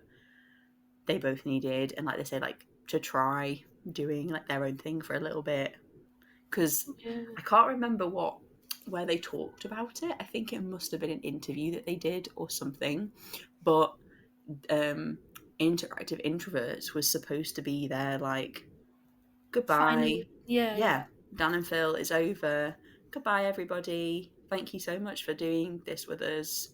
they both needed. And like they say, like to try doing like their own thing for a little bit. Because Yeah. I can't remember where they talked about it. I think it must have been an interview that they did or something. But interactive introverts was supposed to be their like goodbye. Finally. Yeah. Yeah, Dan and Phil is over. Goodbye, everybody. Thank you so much for doing this with us.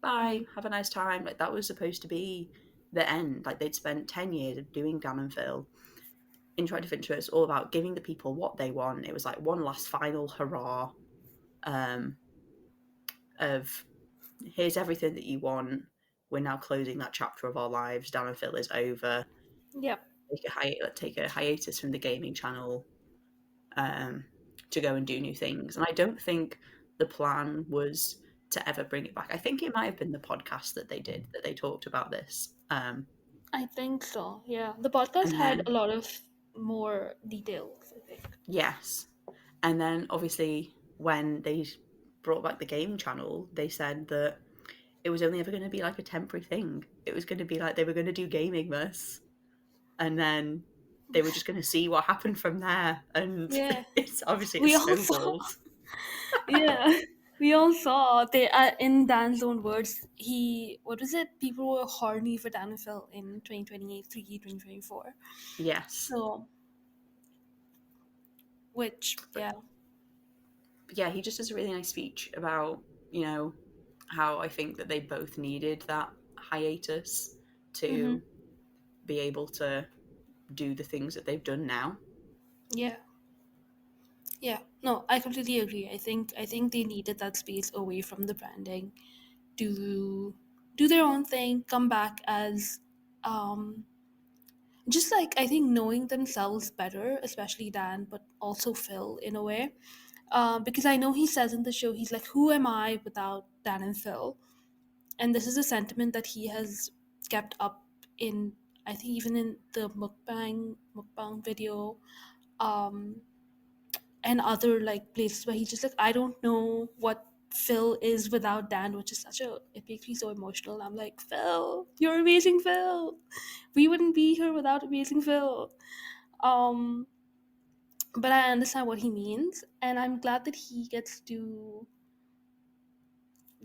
Bye. Mm. Have a nice time. Like that was supposed to be the end. Like they'd spent 10 years of doing Dan and Phil. Interactive Introverts all about giving the people what they want. It was like one last final hurrah of here's everything that you want. We're now closing that chapter of our lives. Dan and Phil is over. Yeah. Take a hiatus from the gaming channel to go and do new things. And I don't think the plan was to ever bring it back. I think it might have been the podcast that they did that they talked about this. I think so. Yeah. The podcast And had then a lot of more details, I think. yes, and then obviously when they brought back the game channel, they said that it was only ever going to be like a temporary thing. It was going to be like they were going to do gaming this, and then they were just going to see what happened from there. And Yeah. it's obviously We it's all saw. snowballed. Yeah. We all saw they in Dan's own words, what was it? People were horny for Dan and Phil in 2023, 2024. Yes, So, which, but yeah. yeah, he just does a really nice speech about how I think that they both needed that hiatus Mm-hmm. to be able to do the things that they've done now. Yeah. Yeah. No, I completely agree. I think they needed that space away from the branding to do their own thing, come back as um just like I think knowing themselves better, especially Dan, but also Phil in a way. Because I know he says in the show, he's like, "Who am I without Dan and Phil?" And this is a sentiment that he has kept up in, I think, even in the mukbang video, um, and other like places where he's just like, "I don't know what Phil is without Dan," which is it makes me so emotional. I'm like, Phil, you're amazing, Phil. We wouldn't be here without amazing Phil. Um, but I understand what he means, and I'm glad that he gets to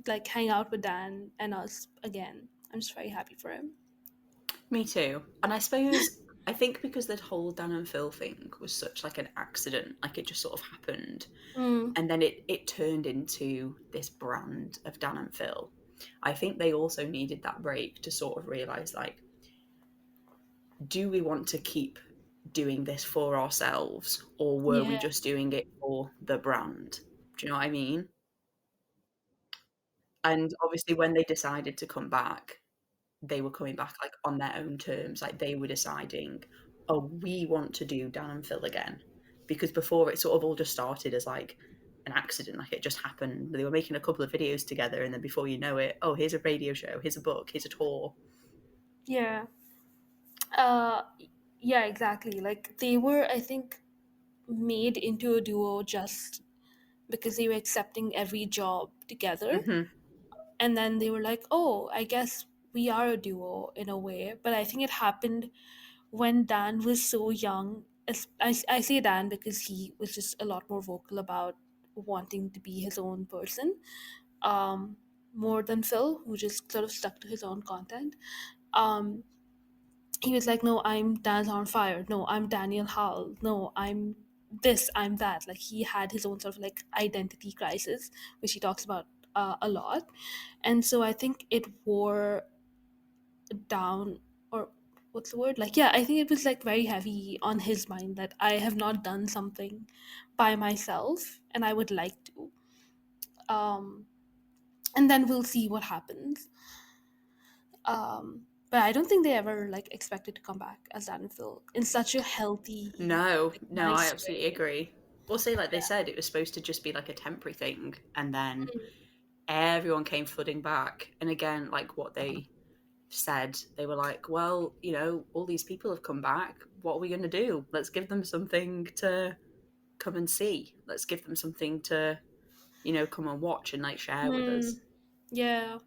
like hang out with Dan and us again. I'm just very happy for him. Me too. And I suppose I think because that whole Dan and Phil thing was such like an accident, like it just sort of happened, Mm, and then it turned into this brand of Dan and Phil. I think they also needed that break to sort of realize like, do we want to keep doing this for ourselves, or were we yeah, just doing it for the brand? Do you know what I mean? And obviously, when they decided to come back, they were coming back like on their own terms. Like they were deciding, oh, we want to do Dan and Phil again. Because before it sort of all just started as like an accident, like it just happened. They were making a couple of videos together, and then before you know it, oh, here's a radio show, here's a book, here's a tour. yeah. Uh, yeah, exactly. Like they were, I think, made into a duo just because they were accepting every job together, Hmm. and then they were like, "Oh, I guess we are a duo in a way." But I think it happened when Dan was so young. I say Dan because he was just a lot more vocal about wanting to be his own person, um, more than Phil, who just sort of stuck to his own content. Um, he was like, "No, I'm Dan's on fire. No, I'm Daniel Howell. No, I'm this, I'm that." Like he had his own sort of like identity crisis, which he talks about a lot. And so I think it wore down, or what's the word, like, yeah, I think it was like very heavy on his mind that I have not done something by myself and I would like to, and then we'll see what happens. But I don't think they ever like expected to come back as Dan and Phil in such a healthy, No, like, no, I nice absolutely way. agree. Also, like they said, it was supposed to just be like a temporary thing, and then everyone came flooding back. And again, like what they said, they were like, well, you know, all these people have come back. What are we going to do? Let's give them something to come and see. Let's give them something to, you know, come and watch and like share with Hmm. us. Yeah.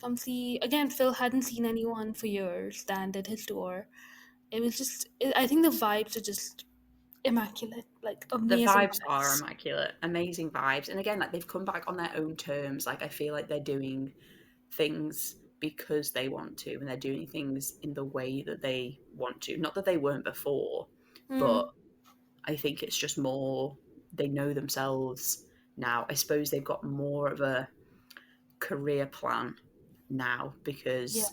Come see again. Phil hadn't seen anyone for years. Dan did his tour. It was just. I think the vibes are just immaculate, like The amazing vibes are vibes. immaculate, amazing vibes. And again, like they've come back on their own terms. Like I feel like they're doing things because they want to, and they're doing things in the way that they want to. Not that they weren't before, Hmm. but I think it's just more they know themselves now. I suppose they've got more of a career plan now Yeah. because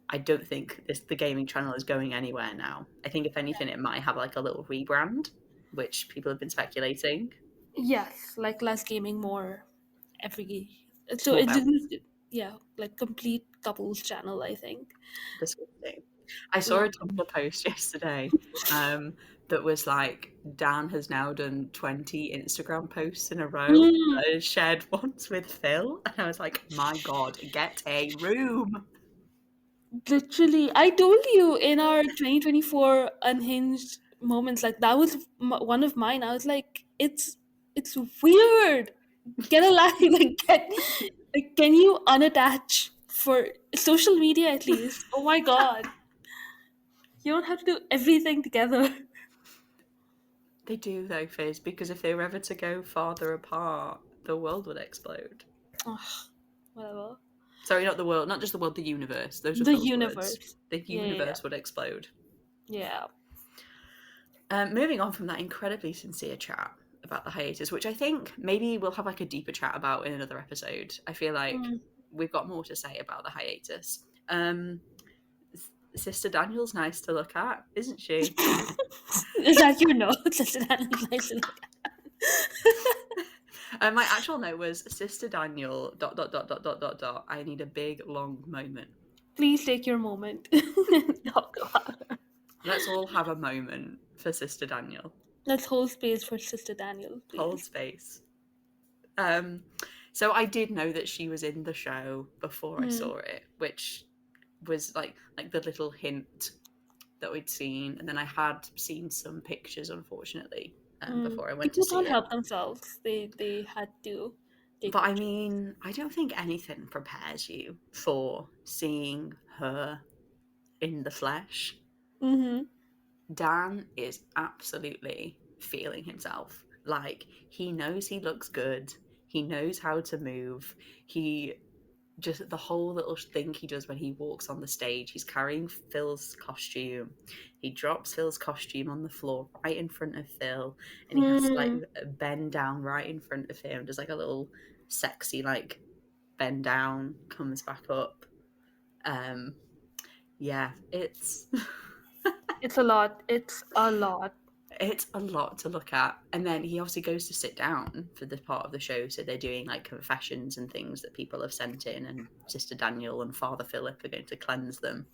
I don't think the gaming channel is going anywhere now. I think if anything, it might have like a little rebrand, which people have been speculating. Yes, like less gaming, more every. So More it about didn't. Yeah, like complete couples channel. I think. disgusting. I saw Yeah. a Tumblr post yesterday that was like Dan has now done 20 Instagram posts in a row. Mm, I shared once with Phil, and I was like, "My God, get a room!" literally, I told you in our 2024 unhinged moments, like that was one of mine. I was like, it's weird. Get a life, like like, can you unattach for social media at least? Oh my god, you don't have to do everything together. They do though, Fizz, because if they were ever to go farther apart, the world would explode. Ugh, whatever. Sorry, not the world, not just the world, the universe. Those were The Phil's words. universe. The Yeah, yeah, yeah. universe would explode. Yeah. Moving on from that incredibly sincere chat about the hiatus, which I think maybe we'll have like a deeper chat about in another episode. I feel like Mm. we've got more to say about the hiatus. Sister Daniel's nice to look at, isn't she? Is that your note? That's an nice to look at. My actual note was Sister Daniel ... I need a big long moment. Please take your moment and talk about her. Let's all have a moment for Sister Daniel. Let's hold space for Sister Daniel, Hold please. space. So I did know that she was in the show before I Mm. saw it, which was like the little hint that we'd seen, and then I had seen some pictures, unfortunately, Mm. before I went to People see can't it. help themselves. They had to take But I pictures. mean, I don't think anything prepares you for seeing her in the flesh. Mm-hmm. Dan is absolutely feeling himself. Like, he knows he looks good. He knows how to move. He just, the whole little thing he does when he walks on the stage, he's carrying Phil's costume. He drops Phil's costume on the floor right in front of Phil, and he has to like Mm. bend down right in front of him. Does like a little sexy like bend down, comes back up. Um, yeah, it's It's a lot. It's a lot. it's a lot to look at. And then he obviously goes to sit down for the part of the show, so they're doing like confessions and things that people have sent in, and Sister Daniel and Father Philip are going to cleanse them.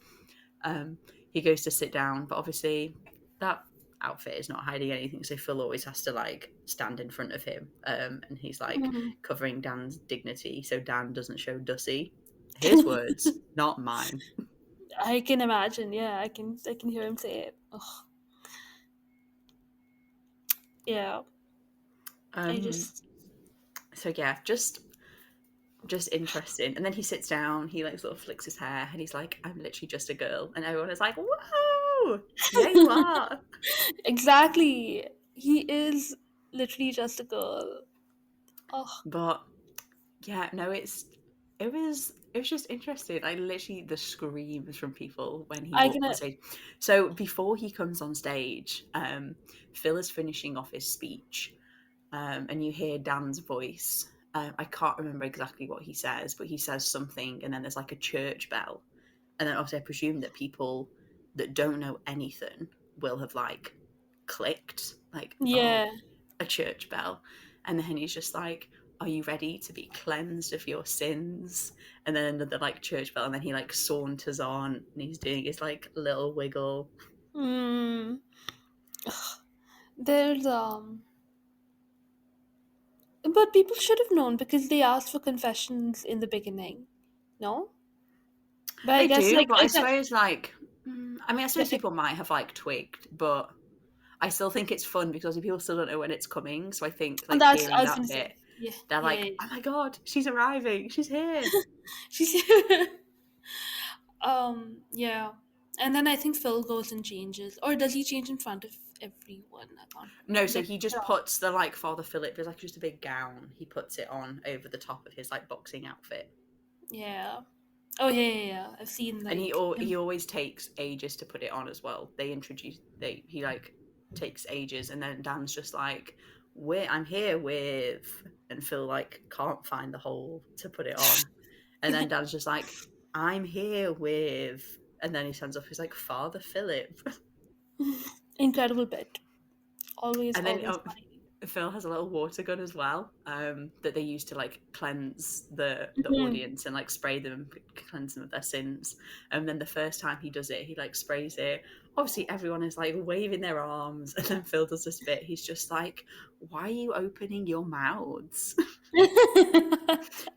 He goes to sit down, but obviously that outfit is not hiding anything, so Phil always has to like stand in front of him, and he's like Mhm. covering Dan's dignity so Dan doesn't show Dussy. His words, not mine. I can imagine. Yeah, I can hear him say it. Ugh. Yeah. I Um, just. so yeah, just interesting. And then he sits down, he like sort of flicks his hair, and he's like, "I'm literally just a girl," and everyone is like, "Whoa, yeah, you are." Exactly. He is literally just a girl. Oh, But yeah, no, it was just interesting. Like literally the screams from people when he I walked can. on stage. So before he comes on stage, Phil is finishing off his speech, and you hear Dan's voice. I can't remember exactly what he says, but he says something, and then there's like a church bell, and then obviously I presume that people that don't know anything will have like clicked like, oh, Yeah. a church bell, and then he's just like, are you ready to be cleansed of your sins? And then another like church bell, and then he like saunters on and he's doing his like little wiggle. Mm. There's but people should have known because they asked for confessions in the beginning. No? But I They guess do, like but I it's a, suppose like I mean, I suppose like, people might have like twigged, but I still think it's fun because people still don't know when it's coming. So I think and like that's I hearing was that gonna bit, say. Yeah, they're yeah, like, yeah. "Oh my god, she's arriving! She's here!" She's yeah. And then I think Phil goes and changes. Or does he change in front of everyone? I can't No, so like he just puts the like Father Philip. There's like just a big gown. He puts it on over the top of his like boxing outfit, yeah. Oh yeah. I've seen and like he always takes ages to put it on as well. He like takes ages, and then Dan's just like, I'm here with," and Phil like can't find the hole to put it on, and then Dan's just like, "I'm here with," and then he stands up. He's like, "Father Philip," incredible bit. Always, and then always funny. Phil has a little water gun as well, that they use to like cleanse the Mhm. audience and like spray them, cleanse them of their sins. And then the first time he does it, he like sprays it. Obviously, everyone is like waving their arms, and then Phil does this bit. He's just like, "Why are you opening your mouths?"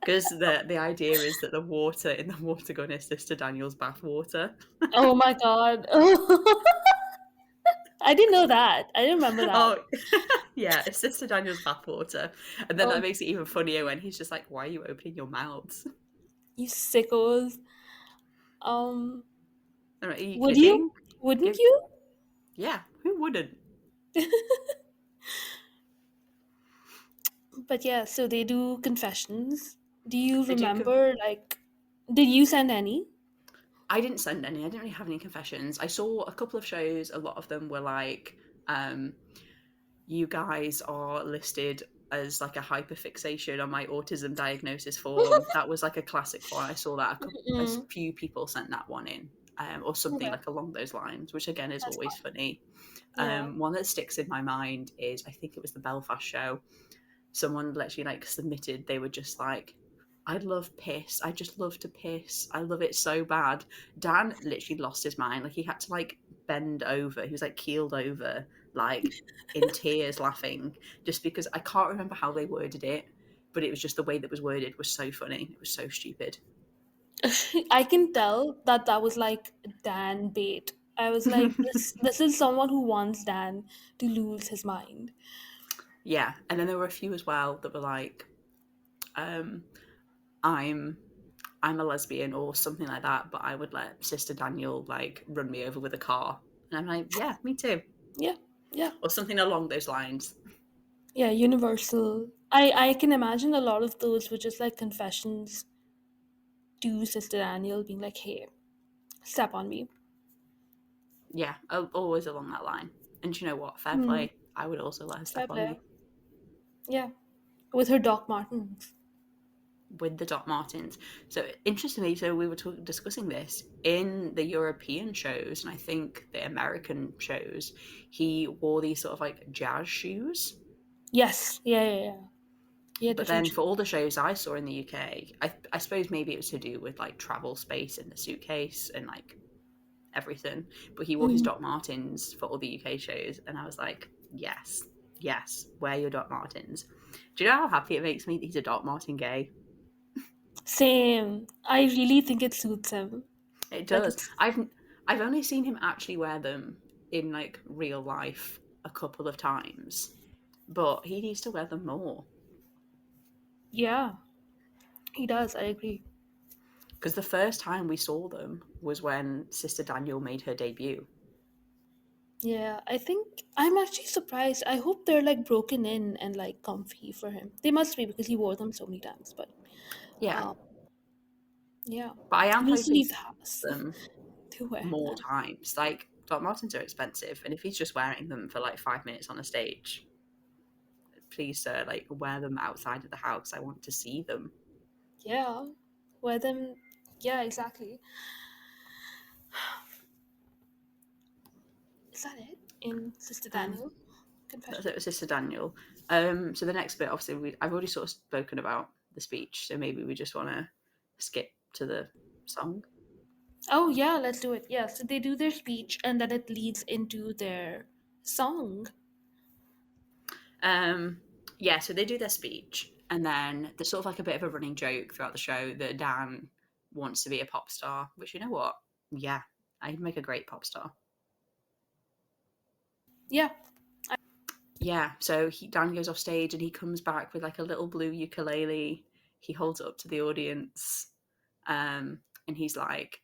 Because the idea is that the water in the water gun is Sister Daniel's bath water. Oh my god. I didn't know that. I didn't remember that. Oh, yeah, it's Sister Daniel's bathwater. And then Oh, that makes it even funnier when he's just like, "Why are you opening your mouths?" you sickos. Um, All right, are you would you? kidding? Wouldn't Give you? Yeah, who wouldn't? But yeah, so they do confessions. Do you They do. remember, like, did you send any? I didn't send any. I didn't really have any confessions. I saw a couple of shows. A lot of them were like, "You guys are listed as like a hyperfixation on my autism diagnosis form." That was like a classic one. I saw that a Mm, few people sent that one in, or something okay, like along those lines, which again is that's always fine. funny. Yeah. One that sticks in my mind is, I think it was the Belfast show. Someone literally like submitted, they were just like, "I love piss. I just love to piss. I love it so bad." Dan literally lost his mind. Like he had to like bend over. He was like keeled over, like in tears, laughing, just because I can't remember how they worded it, but it was just the way that was worded was so funny. It was so stupid. I can tell that that was like Dan bait. I was like, this is someone who wants Dan to lose his mind. Yeah, and then there were a few as well that were like, um, "I'm I'm a lesbian," or something like that, but I would let Sister Daniel like run me over with a car. And I'm like, "Yeah, me too." Yeah, yeah, Or something along those lines. yeah. Universal. I can imagine a lot of those were just like confessions to Sister Daniel, being like, "Hey, step on me." Yeah, always along that line. And you know what? Fair Hmm. play. I would also let her Fair step on play. me Yeah, with her Doc Martens. with the Doc Martens. So interestingly, so we were discussing this in the European shows, and I think the American shows. He wore these sort of like jazz shoes. Yes. Yeah. Yeah, But different then for shoes. all the shows I saw in the UK, I suppose maybe it was to do with like travel space in the suitcase and like everything. But he wore his Mhm. Doc Martens for all the UK shows, and I was like, yes, yes, wear your Doc Martens. Do you know how happy it makes me that he's a Doc Marten gay? Same. I really think it suits him. It Like does. it's I've only seen him actually wear them in like real life a couple of times, but he needs to wear them more. yeah, he does. I agree. Because the first time we saw them was when Sister Daniel made her debut. Yeah, I think I'm actually surprised. I hope they're like broken in and like comfy for him. They must be because he wore them so many times. But Yeah, um, yeah, but I am he needs to hoping leave the house them to wear more them. times. Like Doc Martens are expensive, and if he's just wearing them for like 5 minutes on a stage, please, sir, like wear them outside of the house. I want to see them. Yeah, wear them. Yeah, exactly. Is that it in Sister Um, Daniel that's confession? it with Sister Daniel. So the next bit, obviously, I've already sort of spoken about the speech, so maybe we just want to skip to the song. Oh yeah, let's do it. Yeah, so they do their speech and then it leads into their song. Yeah, so they do their speech, and then there's sort of like a bit of a running joke throughout the show that Dan wants to be a pop star, which, you know what? Yeah, I'd make a great pop star. Yeah. Yeah, so Dan goes off stage and he comes back with like a little blue ukulele. He holds it up to the audience, and he's like,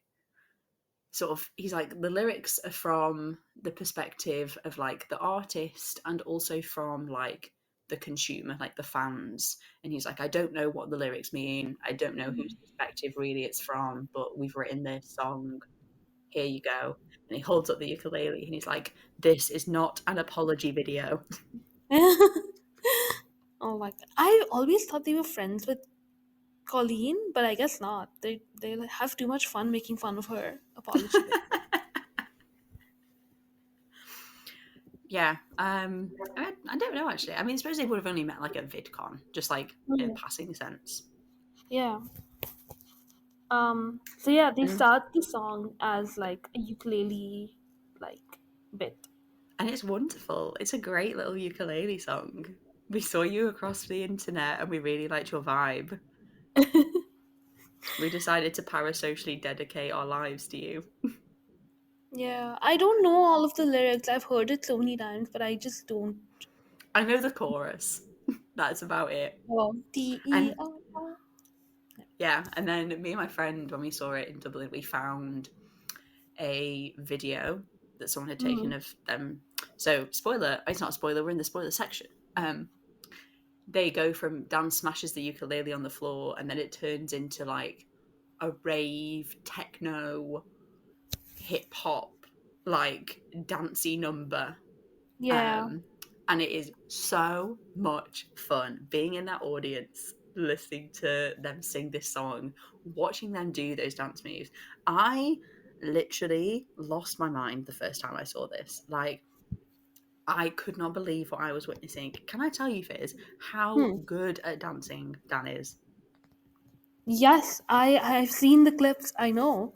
the lyrics are from the perspective of like the artist and also from like the consumer, like the fans. And he's like, I don't know what the lyrics mean. I don't know whose perspective really it's from, but we've written this song. Here you go. And he holds up the ukulele and he's like, this is not an apology video. Oh my god. I always thought they were friends with Colleen, but I guess not. They like, have too much fun making fun of her apology video. Yeah. I don't know actually. I mean, I suppose they would have only met like at VidCon, just like in a Mm, passing sense. yeah. So yeah, they And start the song as like a ukulele like bit. and it's wonderful. It's a great little ukulele song. We saw you across the internet and we really liked your vibe. We decided to parasocially dedicate our lives to you. Yeah, I don't know all of the lyrics. I've heard it so many times, but I just don't. I know the chorus. That's about it. Oh, T E And R R. yeah, and then me and my friend, when we saw it in Dublin, we found a video that someone had taken Mm. of them. So, spoiler, it's not a spoiler, we're in the spoiler section. They go from Dan smashes the ukulele on the floor, and then it turns into like a rave, techno, hip hop, like dancey number. Yeah. Um, and it is so much fun being in that audience, listening to them sing this song, watching them do those dance moves. I literally lost my mind the first time I saw this. Like, I could not believe what I was witnessing. Can I tell you, Fizz, how Hmm. good at dancing Dan is? Yes, I've seen the clips. I know.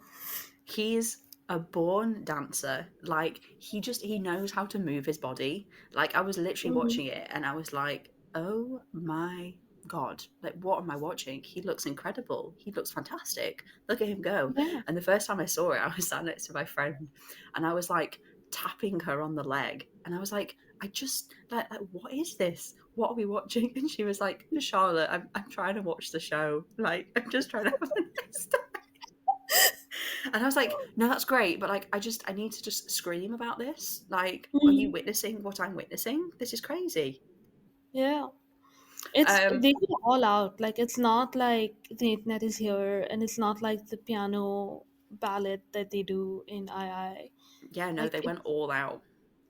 He's a born dancer. Like, he knows how to move his body. Like, I was literally Mm. watching it and I was like, oh my god, like, what am I watching? He looks incredible. He looks fantastic. Look at him go. Yeah. And the first time I saw it, I was sat next to my friend and I was like tapping her on the leg and I was like, I just like what is this? What are we watching? And she was like, Charlotte, I'm trying to watch the show. Like, I'm just trying to have a nice time. And I was like, no, that's great, but like, I need to just scream about this. Like, are you Mhm. witnessing what I'm witnessing? This is crazy. Yeah. It's Um, they go all out. Like it's not like the internet is here, and it's not like the piano ballad that they do in II. yeah, no, Like they went all out.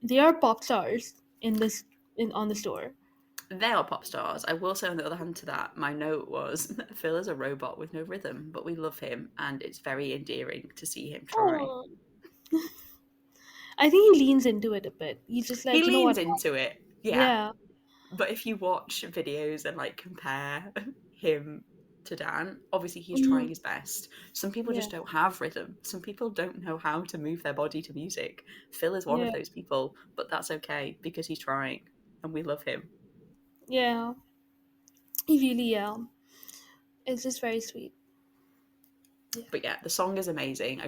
they are pop stars in this in on the store. They are pop stars. I will say, on the other hand, to that, my note was Phil is a robot with no rhythm, but we love him, and it's very endearing to see him try. Oh, I think he leans into it a bit. He's just He like, you know leans what? into it, yeah. Yeah. But if you watch videos and like compare him to Dan, obviously he's trying Mhm. his best. Some people Yeah. just don't have rhythm. Some people don't know how to move their body to music. Phil is one of Yeah. those people, but that's okay because he's trying and we love him. Yeah. He really, yeah. It's just very sweet. Yeah. But yeah, the song is amazing. I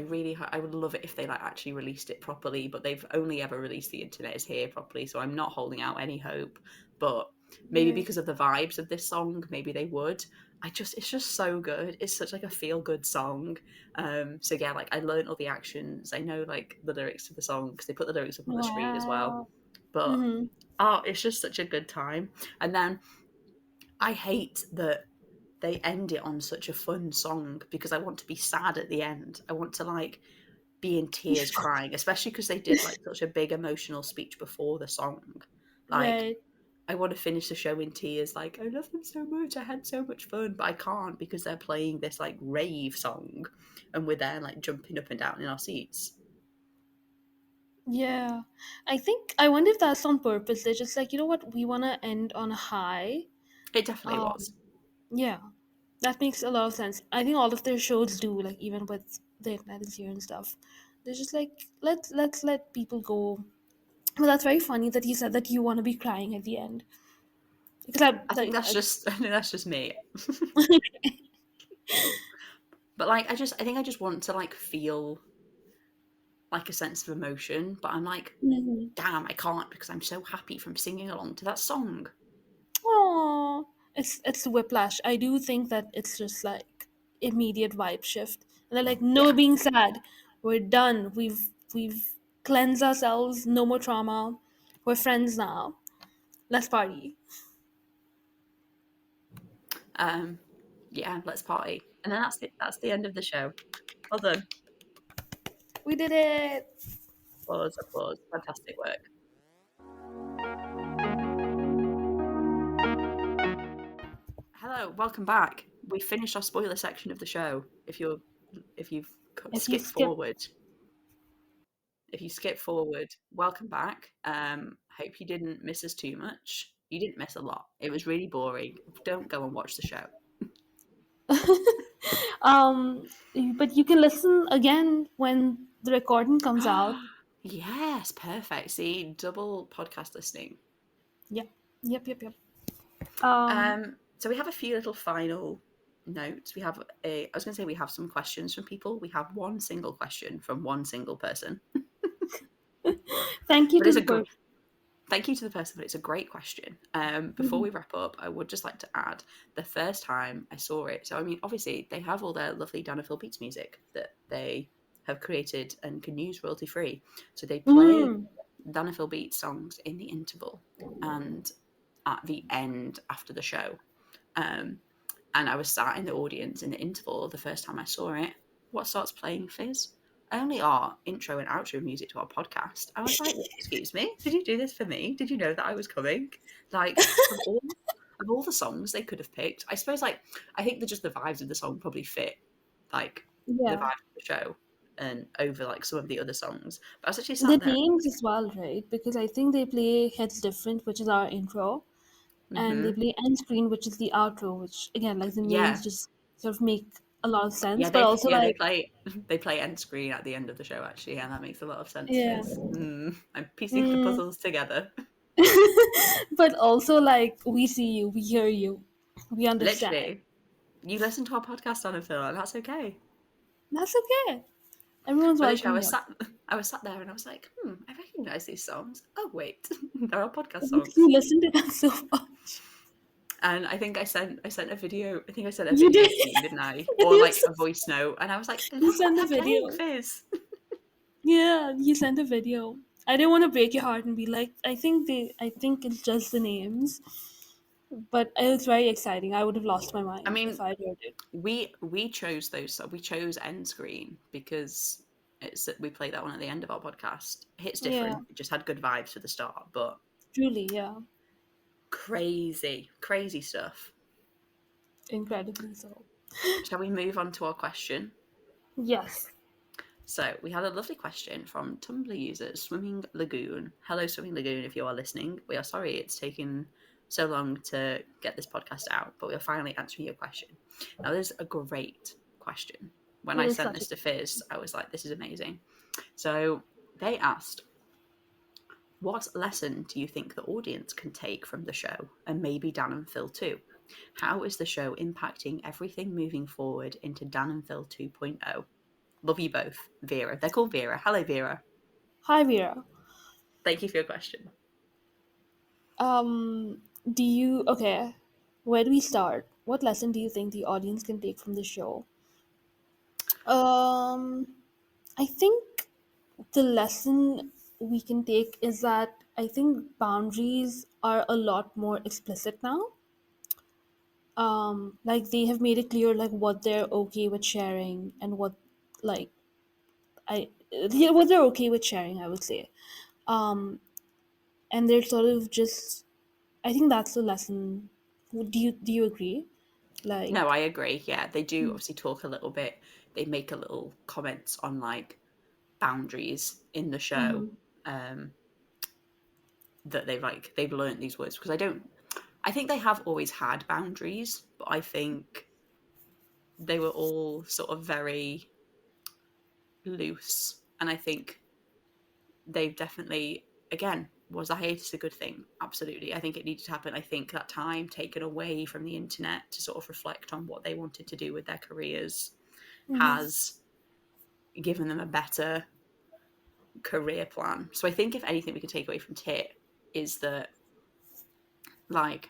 would love it if they like actually released it properly, but they've only ever released The Internet Is Here properly, so I'm not holding out any hope. But maybe Yeah. because of the vibes of this song, maybe they would. It's just so good. It's such like a feel good song. So yeah, like I learned all the actions. I know like the lyrics to the song because they put the lyrics up on the screen as well. Wow. But Mm-hmm. oh, it's just such a good time. And then I hate that they end it on such a fun song because I want to be sad at the end. I want to like be in tears crying, especially because they did like such a big emotional speech before the song. Like, Right. I want to finish the show in tears, like, I love them so much, I had so much fun, but I can't because they're playing this like rave song and we're there like jumping up and down in our seats. Yeah. I wonder if that's on purpose. They're just like, you know what, we want to end on a high. It definitely Um, was. yeah. That makes a lot of sense. I think all of their shows do, like even with the Ignite this year and stuff. They're just like, let's let people go. But that's very funny that you said that you want to be crying at the end. Because I think that's just I think that's just me. But like I think I just want to like feel like a sense of emotion, but I'm like, Mhm. damn, I can't because I'm so happy from singing along to that song. Aw, it's whiplash. I do think that it's just like immediate vibe shift. And they're like, no Yeah. being sad. We're done. We've cleansed ourselves. No more trauma. We're friends now. Let's party. Um yeah, let's party. And then that's it. That's the end of the show. Well done. We did it. Applause, applause. Fantastic work. Hello, welcome back. We finished our spoiler section of the show. If you've If you skipped skip, forward, welcome back. Hope you didn't miss us too much. You didn't miss a lot. It was really boring. Don't go and watch the show. um, but you can listen again when the recording comes out. Yes, perfect. See, double podcast listening. Yep, yep. Um, So we have a few little final notes. I was going to say we have some questions from people. We have one single question from one single person. thank you But to it's the a person. thank you to the person, but it's a great question. Before we wrap up, I would just like to add the first time I saw it. So, I mean, obviously, they have all their lovely Dana Phil Beats music that they have created and can use royalty free. So they play Mm. Dana Phil Beats songs in the interval and at the end after the show. Um, and I was sat in the audience in the interval the first time I saw it. What starts playing, Fizz? Only our intro and outro music to our podcast. I was like, excuse me, did you do this for me? Did you know that I was coming? Like, of all the songs they could have picked, I suppose, like, I think that just the vibes of the song probably fit, like, the Yeah. vibe of the show and over, like, some of the other songs. But I was actually The sat there. names as well, right? Because I think they play Hits Different, which is our intro, and they Hmm. play End Screen, which is the outro, which again, like the names Yeah. just sort of make a lot of sense, Yeah, but also they like, play they play end screen at the end of the show actually, and that makes a lot of sense, yeah. Fizz. I'm piecing the Mm. puzzles together. But also like, we see you, we hear you, we understand. Literally, you listen to our podcast on a film, and that's okay. That's okay. Everyone's But literally, welcome here. I was sat there, and I was like, I recognise these songs. Oh wait, they're our podcast You songs. listen to them so much. And I think I sent a video. I think I sent a You video did. to you, didn't I? Or You like a voice note, and I was like, you look what sent a they're playing, video. Fizz. Yeah, you sent a video. I didn't want to break your heart and be like, I think it's just the names. But it was very exciting. I would have lost my I mind if mean, I heard it. we chose those. So we chose end screen because we play that one at the end of our podcast. Hits Yeah, different. It just had good vibes for the start, but truly, yeah. crazy stuff. Incredibly so. Shall we move on to our question? Yes. So we had a lovely question from Tumblr user Swimming Lagoon. Hello, Swimming Lagoon, if you are listening. We are sorry it's taken so long to get this podcast out, but we're finally answering your question. Now, this is a great question. When It I is sent such a this to Fizz, I was like, this is amazing. So they asked, what lesson do you think the audience can take from the show, and maybe Dan and Phil too? How is the show impacting everything moving forward into Dan and Phil 2.0? Love you both, Vera. They're called Vera. Hello, Vera. Hi, Vera. Thank you for your question. Do you okay? Where do we start? What lesson do you think the audience can take from the show? Um, I think the lesson we can take is that I think boundaries are a lot more explicit now. Like they have made it clear like what they're okay with sharing and what like I yeah, what they're okay with sharing, I would say. Um, and they're sort of just I think that's the lesson. Do you agree? No, Like, I agree. Yeah, they do obviously talk a little bit. They make a little comments on like boundaries in the show. mhm. that they've learned these words, because I think they have always had boundaries, but I think they were all sort of very loose, and I think they've definitely, again, was the hiatus a good thing? Absolutely. I think it needed to happen. I think that time taken away from the internet to sort of reflect on what they wanted to do with their careers has given them a better career plan. So I think if anything we can take away from TIT is that, like,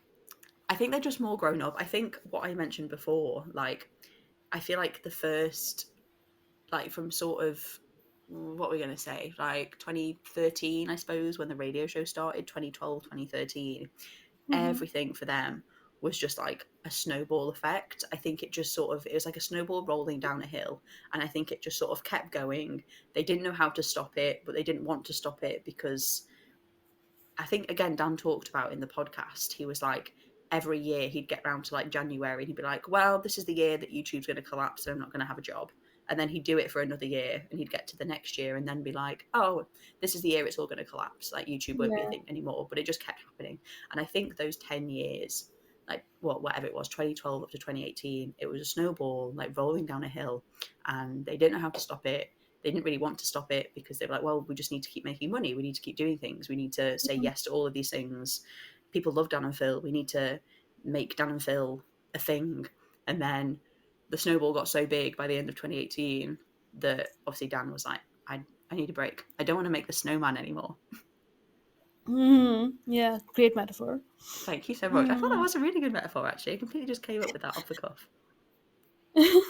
I think they're just more grown up. I think what I mentioned before, like, I feel like the first, like, from sort of, what we're going to say, like 2013, I suppose, when the radio show started, 2012, 2013, everything for them was just like a snowball effect. I think it just sort of, it was like a snowball rolling down a hill, and I think it just sort of kept going. They didn't know how to stop it, but they didn't want to stop it because I think, again, Dan talked about in the podcast, he was like, every year he'd get round to like January and he'd be like, well, this is the year that YouTube's going to collapse and I'm not going to have a job. And then he'd do it for another year and he'd get to the next year and then be like, oh, this is the year it's all going to collapse. Like, YouTube won't be a thing anymore. But it just kept happening. And I think those 10 years, like, well, whatever it was, 2012 up to 2018, it was a snowball, like, rolling down a hill, and they didn't know how to stop it. They didn't really want to stop it because they were like, well, we just need to keep making money. We need to keep doing things. We need to say yes to all of these things. People love Dan and Phil. We need to make Dan and Phil a thing. And then the snowball got so big by the end of 2018 that obviously Dan was like, I need a break. I don't want to make the snowman anymore. Yeah, great metaphor. Thank you so much. I thought that was a really good metaphor, actually. I completely just came up with that off the cuff. I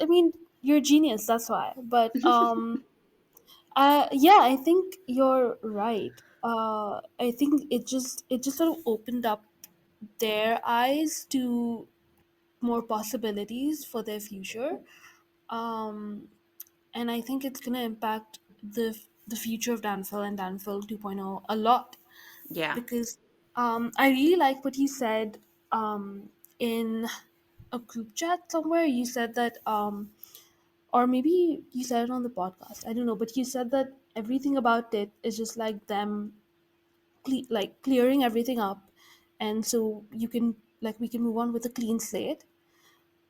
mean, you're a genius, that's why. But yeah, I think you're right. I think it just sort of opened up their eyes to more possibilities for their future. And I think it's gonna impact the future of Danville and Danville 2.0 a lot, Yeah. because I really like what you said in a group chat somewhere. You said that, or maybe you said it on the podcast. I don't know, but you said that everything about it is just like them, like clearing everything up, and so you can, like, we can move on with a clean slate.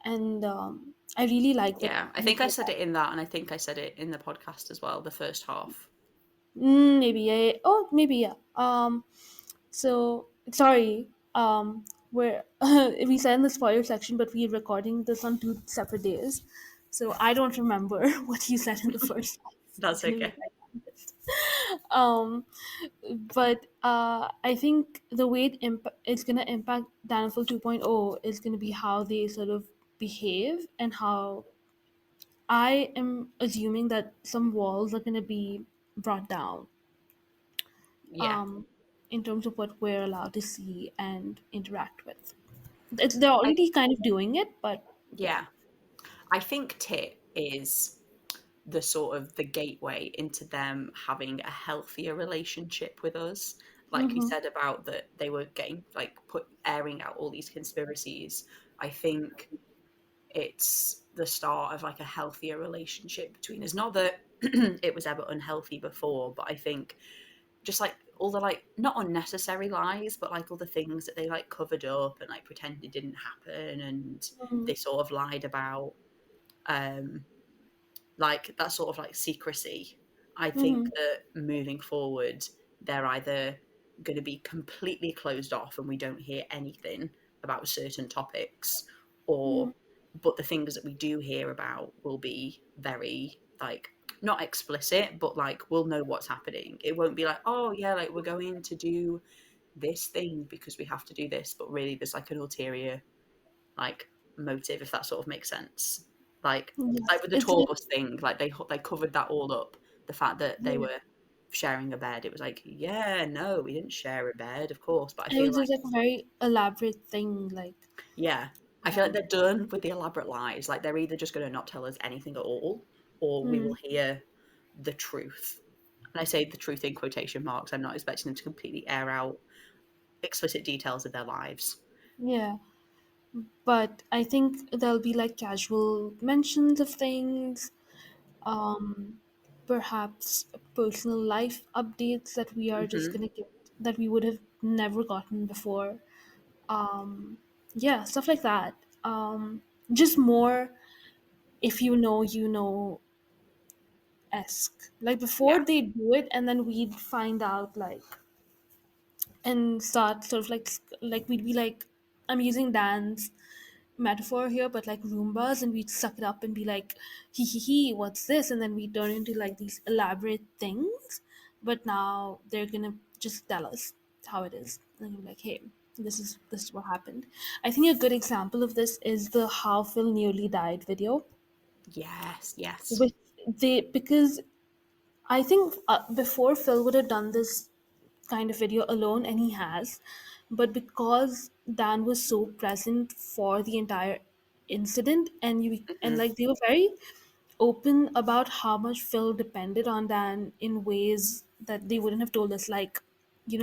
And I really like that Yeah. I you think I did said that. it in that, and I think I said it in the podcast as well, the first half. Maybe, yeah. Oh, maybe, yeah. So sorry. We're we said in the spoiler section, but we're recording this on two separate days, so I don't remember what you said in the first one. I'm That's gonna be okay. quite honest. Um, but I think the way it's gonna impact Downfall 2.0 is gonna be how they sort of behave, and how I am assuming that some walls are gonna be brought down, Yeah. um, in terms of what we're allowed to see and interact with. They're I, already kind of doing it, but yeah. yeah. I think TIT is the sort of the gateway into them having a healthier relationship with us. Like you Mm-hmm. said about that they were getting, like, airing out all these conspiracies. I think it's the start of like a healthier relationship between us. Not that it was ever unhealthy before, but I think just like all the, like, not unnecessary lies, but like all the things that they like covered up and like pretended didn't happen, and Mm-hmm. they sort of lied about, um like that sort of like secrecy. I think Mm-hmm. that moving forward, they're either going to be completely closed off and we don't hear anything about certain topics, Mm-hmm. or but the things that we do hear about will be very, like, not explicit, but like we'll know what's happening. It won't be like, oh yeah, like we're going to do this thing because we have to do this, but really there's like an ulterior, like, motive, if that sort of makes sense. Like Yes, with the it's tour like, bus thing, like they covered that all up. The fact that they yeah. were sharing a bed, it was like, yeah, no, we didn't share a bed, of course. But I And it feel was like, just like a very elaborate thing, like, yeah, I feel like they're done with the elaborate lies. Like, they're either just going to not tell us anything at all, or we will mm, hear the truth. And I say the truth in quotation marks. I'm not expecting them to completely air out explicit details of their lives. yeah. But I think there'll be like casual mentions of things. Um, perhaps personal life updates that we are just Mm-hmm. gonna get, that we would have never gotten before. Yeah, stuff like that. Just more, if you know, you know, esque. Like before Yeah. they do it, and then we'd find out like and start sort of like we'd be like, I'm using Dan's metaphor here, but like Roombas, and we'd suck it up and be like, hee, what's this? And then we turn into like these elaborate things. But now they're gonna just tell us how it is, and you're like, hey, this is what happened. I think a good example of this is the how Phil nearly died video, Yes. Yes. which they because I think before Phil would have done this kind of video alone, and he has, but because Dan was so present for the entire incident, and Mm-hmm. like they were very open about how much Phil depended on Dan in ways that they wouldn't have told us, like,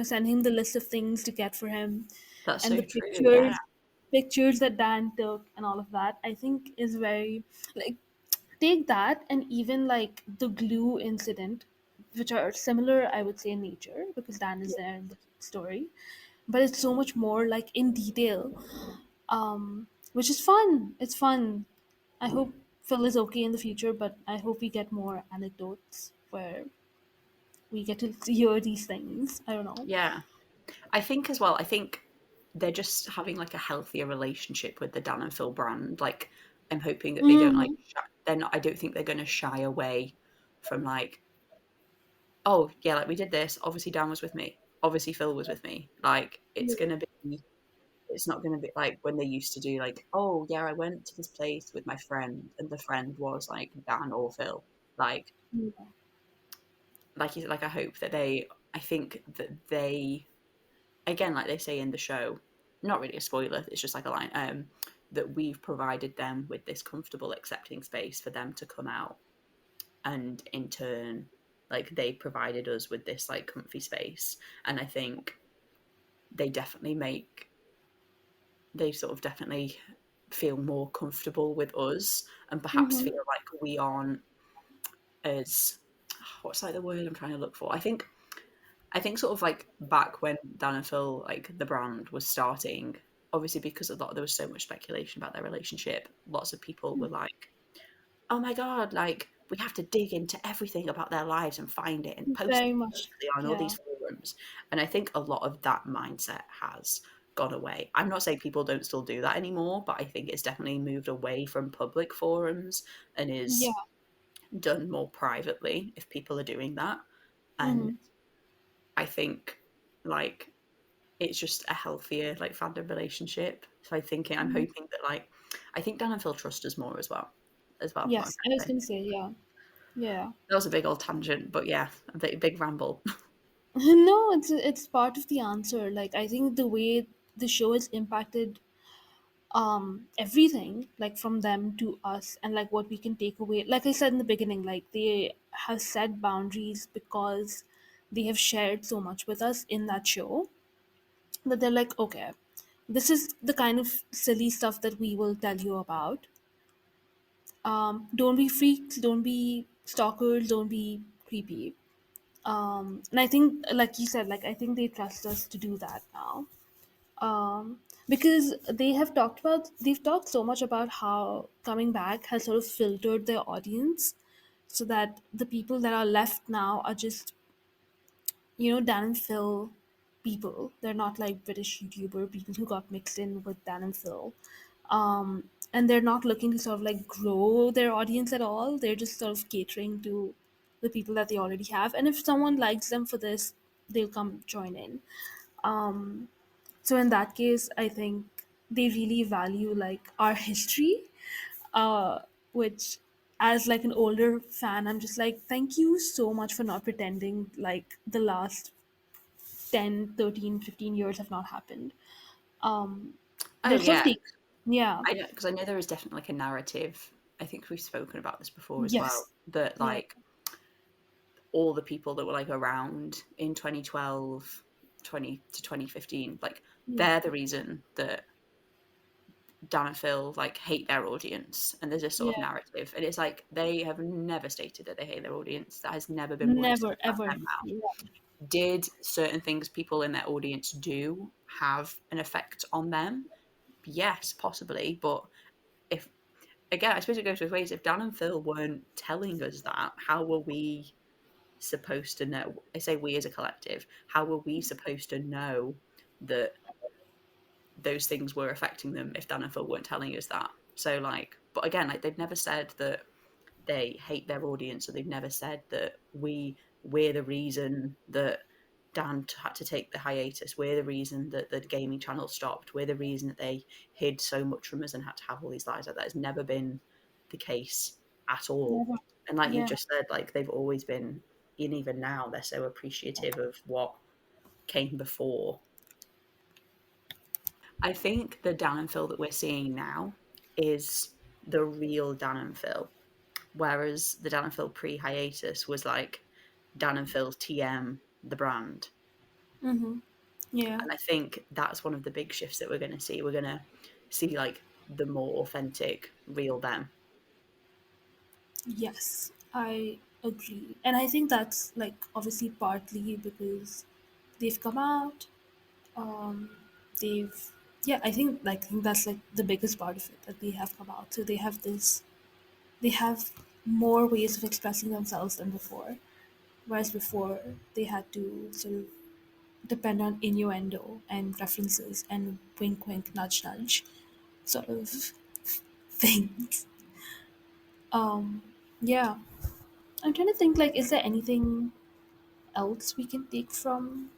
send him the list of things to get for him, That's and so the true. Yeah. pictures that Dan took and all of that. I think is very like, take that, and even like the glue incident, which are similar, I would say, in nature, because Dan is there in the story, but it's so much more like in detail, which is fun. It's fun. I hope Phil is okay in the future, but I hope we get more anecdotes where we get to hear these things. I don't know. Yeah. I think as well, I think they're just having like a healthier relationship with the Dan and Phil brand. Like, I'm hoping that they don't like, Mm-hmm. they're not, I don't think they're going to shy away from like, oh, yeah, like we did this. Obviously, Dan was with me. Obviously, Phil was with me. Like, it's going to be, it's not going to be like when they used to do like, oh, yeah, I went to this place with my friend and the friend was like Dan or Phil. Like, Yeah. like you said, like I hope that they, I think that they, again, like they say in the show, not really a spoiler, it's just like a line, that we've provided them with this comfortable, accepting space for them to come out. And in turn, like they provided us with this like comfy space. And I think they definitely make, they sort of definitely feel more comfortable with us and perhaps Mm-hmm. feel like we aren't as, what's like the word I'm trying to look for? I think sort of like back when Dan and Phil, like the brand was starting, obviously because a lot there was so much speculation about their relationship, lots of people were like, "Oh my god, like we have to dig into everything about their lives and find it and post Very it much. publicly on all Yeah. these forums." And I think a lot of that mindset has gone away. I'm not saying people don't still do that anymore, but I think it's definitely moved away from public forums and Yeah. is done more privately if people are doing that. And Mm-hmm. I think like it's just a healthier like fandom relationship. So I'm Mm-hmm. hoping that like I think Dan and Phil trust us more as well. What I'm Yes, I was trying to say. gonna say, yeah. Yeah. That was a big old tangent, but yeah, a big ramble. No, it's part of the answer. Like I think the way the show has impacted everything, like from them to us, and like what we can take away. Like I said in the beginning, like they have set boundaries because they have shared so much with us in that show, that they're like, okay, this is the kind of silly stuff that we will tell you about. Don't be freaks, don't be stalkers, don't be creepy. And I think, like you said, like I think they trust us to do that now, because they've talked so much about how coming back has sort of filtered their audience, so that the people that are left now are just, Dan and Phil people. They're not like British YouTuber people who got mixed in with Dan and Phil. And they're not looking to sort of like grow their audience at all. They're just sort of catering to the people that they already have. And if someone likes them for this, they'll come join in. So in that case, I think they really value like our history, uh, which as like an older fan, I'm just like, thank you so much for not pretending like the last 10, 13, 15 years have not happened. Oh They're sort of yeah, taking, yeah, I know because I know there is definitely like a narrative. I think we've spoken about this before as well. yes, That yeah, like all the people that were like around in 2012, 20 to 2015, like yeah, they're the reason that Dan and Phil like hate their audience, and there's this sort of Yeah. narrative, and it's like they have never stated that they hate their audience. That has never been once Never, out of ever. their mouth. Yeah. Did certain things people in their audience do have an effect on them? Yes, possibly, but if again, I suppose it goes both ways. If Dan and Phil weren't telling us that, how were we supposed to know? I say we as a collective. How were we supposed to know that those things were affecting them if Dan and Phil weren't telling us that? So like, but again, like they've never said that they hate their audience, or they've never said that we're the reason that Dan had to take the hiatus. We're the reason that the gaming channel stopped. We're the reason that they hid so much from us and had to have all these lies. Like that has never been the case at all. Never. And like you Yeah. just said, like they've always been, and even now they're so appreciative of what came before. I think the Dan and Phil that we're seeing now is the real Dan and Phil, whereas the Dan and Phil pre-hiatus was like Dan and Phil TM the brand. Mm-hmm. Yeah. And I think that's one of the big shifts that we're going to see. We're going to see like the more authentic, real them. Yes, I agree. And I think that's like obviously partly because they've come out. Um, they've yeah, I think that's like the biggest part of it that they have come out. So they have more ways of expressing themselves than before. Whereas before they had to sort of depend on innuendo and references and wink wink nudge nudge sort of things. Um yeah. I'm trying to think like is there anything else we can take from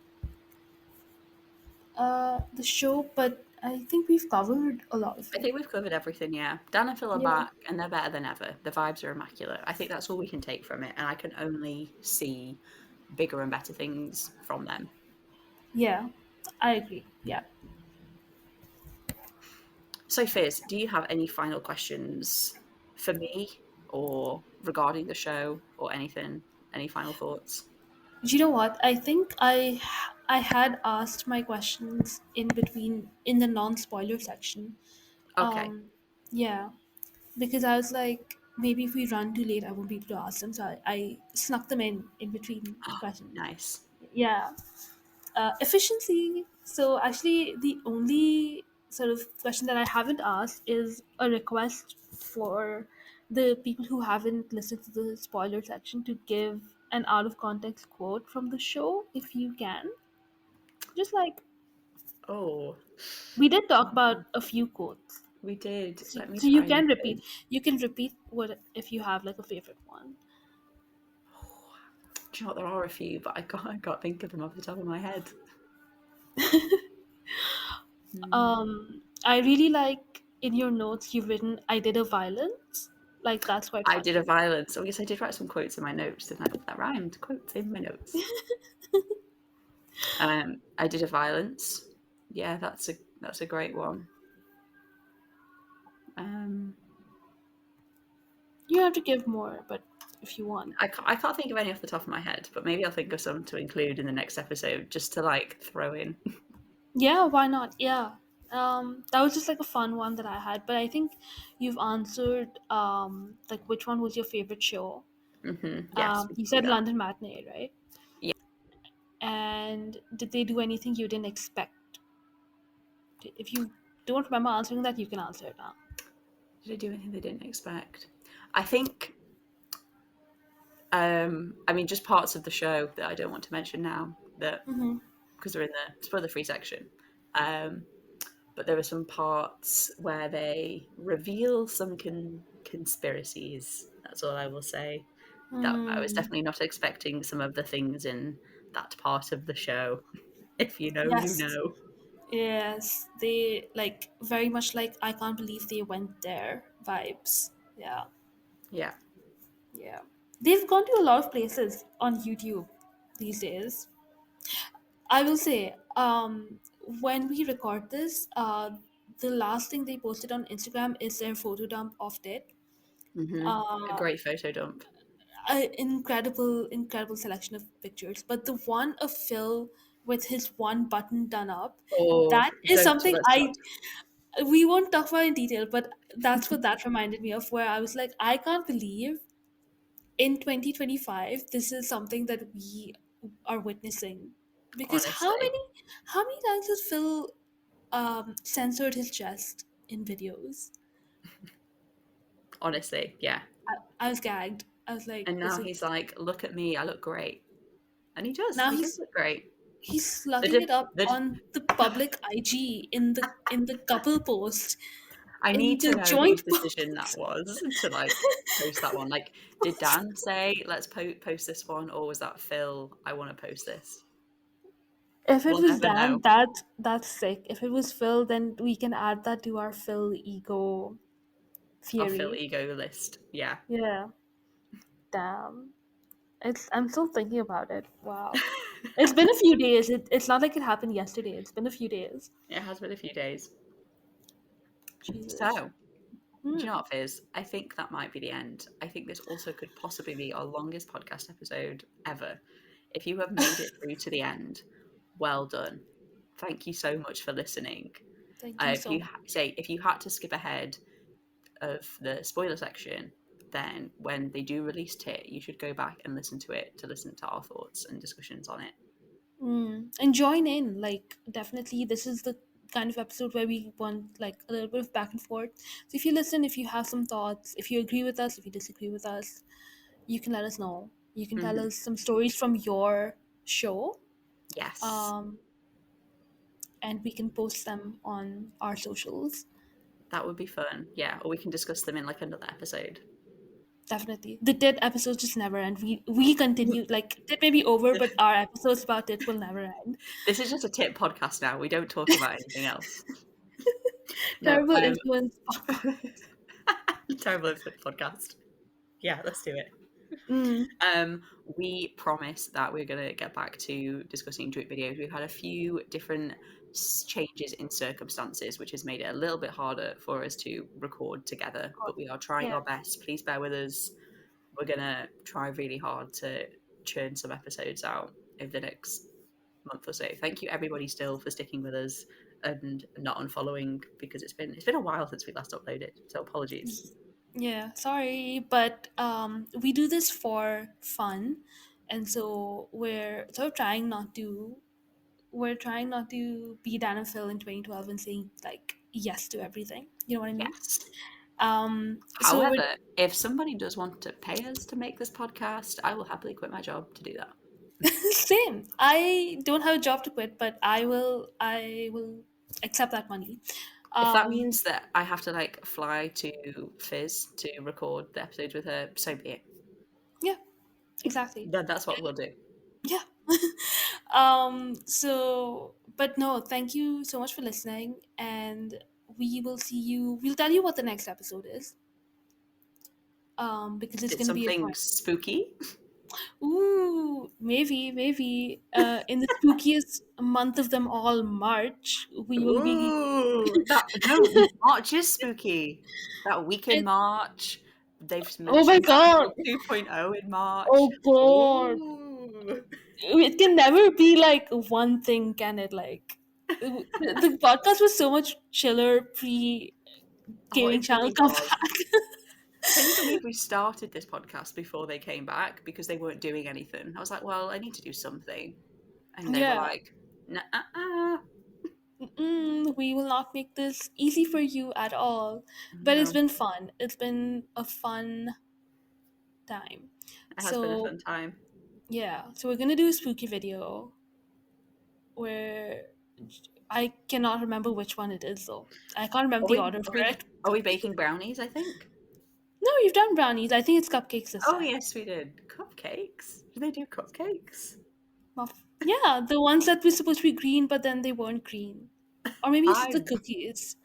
the show, but I think we've covered a lot of I it. think we've covered everything, yeah. Dan and Phil are Yeah. back and they're better than ever. The vibes are immaculate. I think that's all we can take from it. And I can only see bigger and better things from them. Yeah, I agree. Yeah. So, Fizz, do you have any final questions for me or regarding the show or anything? Any final thoughts? You know what? I think I had asked my questions in between in the non-spoiler section. Okay. Um yeah, because I was like maybe if we run too late I won't be able to ask them, so I snuck them in between questions. Nice. Yeah. Efficiency. So actually, the only sort of question that I haven't asked is a request for the people who haven't listened to the spoiler section to give an out of context quote from the show, if you can. Just like Oh, we did talk about a few quotes, we did. so, Let me so you try and can repeat. think. You can repeat what if you have like a favorite one. Do you know what? There are a few, but I can't think of them off the top of my head. I really like in your notes you've written I did a violence. Like that's quite I did a funny. violence. Oh, yes, I did write some quotes in my notes, didn't I? That rhymed. Quotes in my notes. I did a violence. Yeah, that's a great one. Um, You have to give more, but if you want. I can't think of any off the top of my head, but maybe I'll think of some to include in the next episode, just to like throw in. Yeah, why not? Yeah. That was just like a fun one that I had, but I think you've answered like which one was your favorite show? Yes, we You can do said that. London Matinee, right? Yeah. And did they do anything you didn't expect? If you don't remember answering that, you can answer it now. Did I do anything they didn't expect? I think. I mean, just parts of the show that I don't want to mention now, that Mm-hmm. because they're in the spoiler-free section. Um, but there were some parts where they reveal some conspiracies. That's all I will say. That I was Mm, definitely not expecting some of the things in that part of the show. If you know, you yes. know. Yes. They like very much like I can't believe they went there vibes. Yeah. Yeah. Yeah. They've gone to a lot of places on YouTube these days. I will say, when we record this, the last thing they posted on Instagram is their photo dump of it. A Uh, great photo dump. an incredible selection of pictures. But the one of Phil with his one button done up, Oh, that is don't something let's not. we won't talk about it in detail, but that's what that reminded me of, where I was like, I can't believe in 2025 this is something that we are witnessing. Because Honestly. how many times has Phil censored his chest in videos? Honestly, yeah. I was gagged. I was like, And this now is he's like, look at me, I look great. And he does. now He does look great. he's The slugging di- it up the on the public IG in the couple post, I in need to the know whose joint decision that post. was to like post that one. Like, did Dan say let's post this one, or was that Phil? I want to post this. If it We'll was never Dan, know. that's sick. If it was Phil, then we can add that to our Phil ego Our Phil theory. ego list. Yeah. Yeah. Damn. I'm still thinking about it. Wow. It's been a few days. It's not like it happened yesterday. It's been a few days. It has been a few days. Jesus. So, do you know Hmm. what, Fizz? I think that might be the end. I think this also could possibly be our longest podcast episode ever. If you have made it through to the end, well done. Thank you so much for listening. Thank you If so you much. if you had to skip ahead of the spoiler section, then when they do release TIT, you should go back and listen to it to listen to our thoughts and discussions on it. And join in. Like, definitely, this is the kind of episode where we want like a little bit of back and forth. So if you listen, if you have some thoughts, if you agree with us, if you disagree with us, you can let us know. You can tell Mm-hmm. us some stories from your show, Yes, um, and we can post them on our socials. that would be fun. Yeah, or we can discuss them in like another episode. Definitely, the TIT episodes just never end. We continue, like, TIT may be over, but our episodes about it will never end. This is just a TIT podcast now. We don't talk about anything else. No, Terrible influence. terrible podcast. Yeah, let's do it. Mm. We promise that we're going to get back to discussing drip videos. We've had a few different changes in circumstances, which has made it a little bit harder for us to record together, but we are trying Yeah. our best. Please bear with us. We're going to try really hard to churn some episodes out over the next month or so. Thank you everybody still for sticking with us and not unfollowing, because it's been a while since we last uploaded, so apologies. Yeah, sorry, but we do this for fun, and so we're trying not to be Dan and Phil in 2012 and saying like yes to everything. You know what I mean? Yes. So we're However, if somebody does want to pay us to make this podcast, I will happily quit my job to do that. same. I don't have a job to quit, but I will accept that money. If that Um, means that I have to like fly to Fizz to record the episodes with her, so be it. yeah, exactly. Then that's what we'll do. Yeah. So, but no, thank you so much for listening, and we'll tell you what the next episode is. Because it's It's gonna be a something fun. spooky. Ooh, maybe in the spookiest month of them all, March, we will be. Ooh, March is spooky. That week in It, March, they've oh my mentioned god! Battle 2.0 in March. Oh god! Ooh. It can never be like one thing, can it? Like the podcast was so much chiller pre Oh, gaming it channel really comeback. was. Can you believe we started this podcast before they came back because they weren't doing anything? I was like, well, I need to do something. And they were Yeah. like, nah. We will not make this easy for you at all. But it's No, been fun. It's been a fun time. it has been a So fun time. yeah, so we're gonna do a spooky video where I cannot remember which one it is though. I can't remember the order for it. Are we baking brownies, I think? No, you've done brownies. I think it's cupcakes this Oh, time. yes, we did. Cupcakes? Do they do cupcakes? Yeah, the ones that were supposed to be green, but then they weren't green. Or maybe it's the I cookies.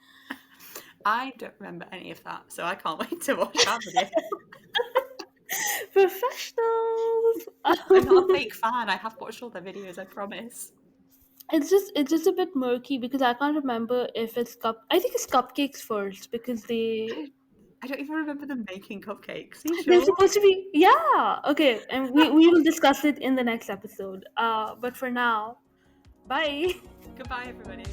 I don't remember any of that, so I can't wait to watch that video. Professionals. I'm not a fake fan. I have watched all their videos, I promise. It's just a bit murky because I can't remember if it's I think it's cupcakes first because I don't even remember them making cupcakes. Are you they're sure? supposed to be, yeah, okay, and we will discuss it in the next episode. But for now, bye. Goodbye, everybody.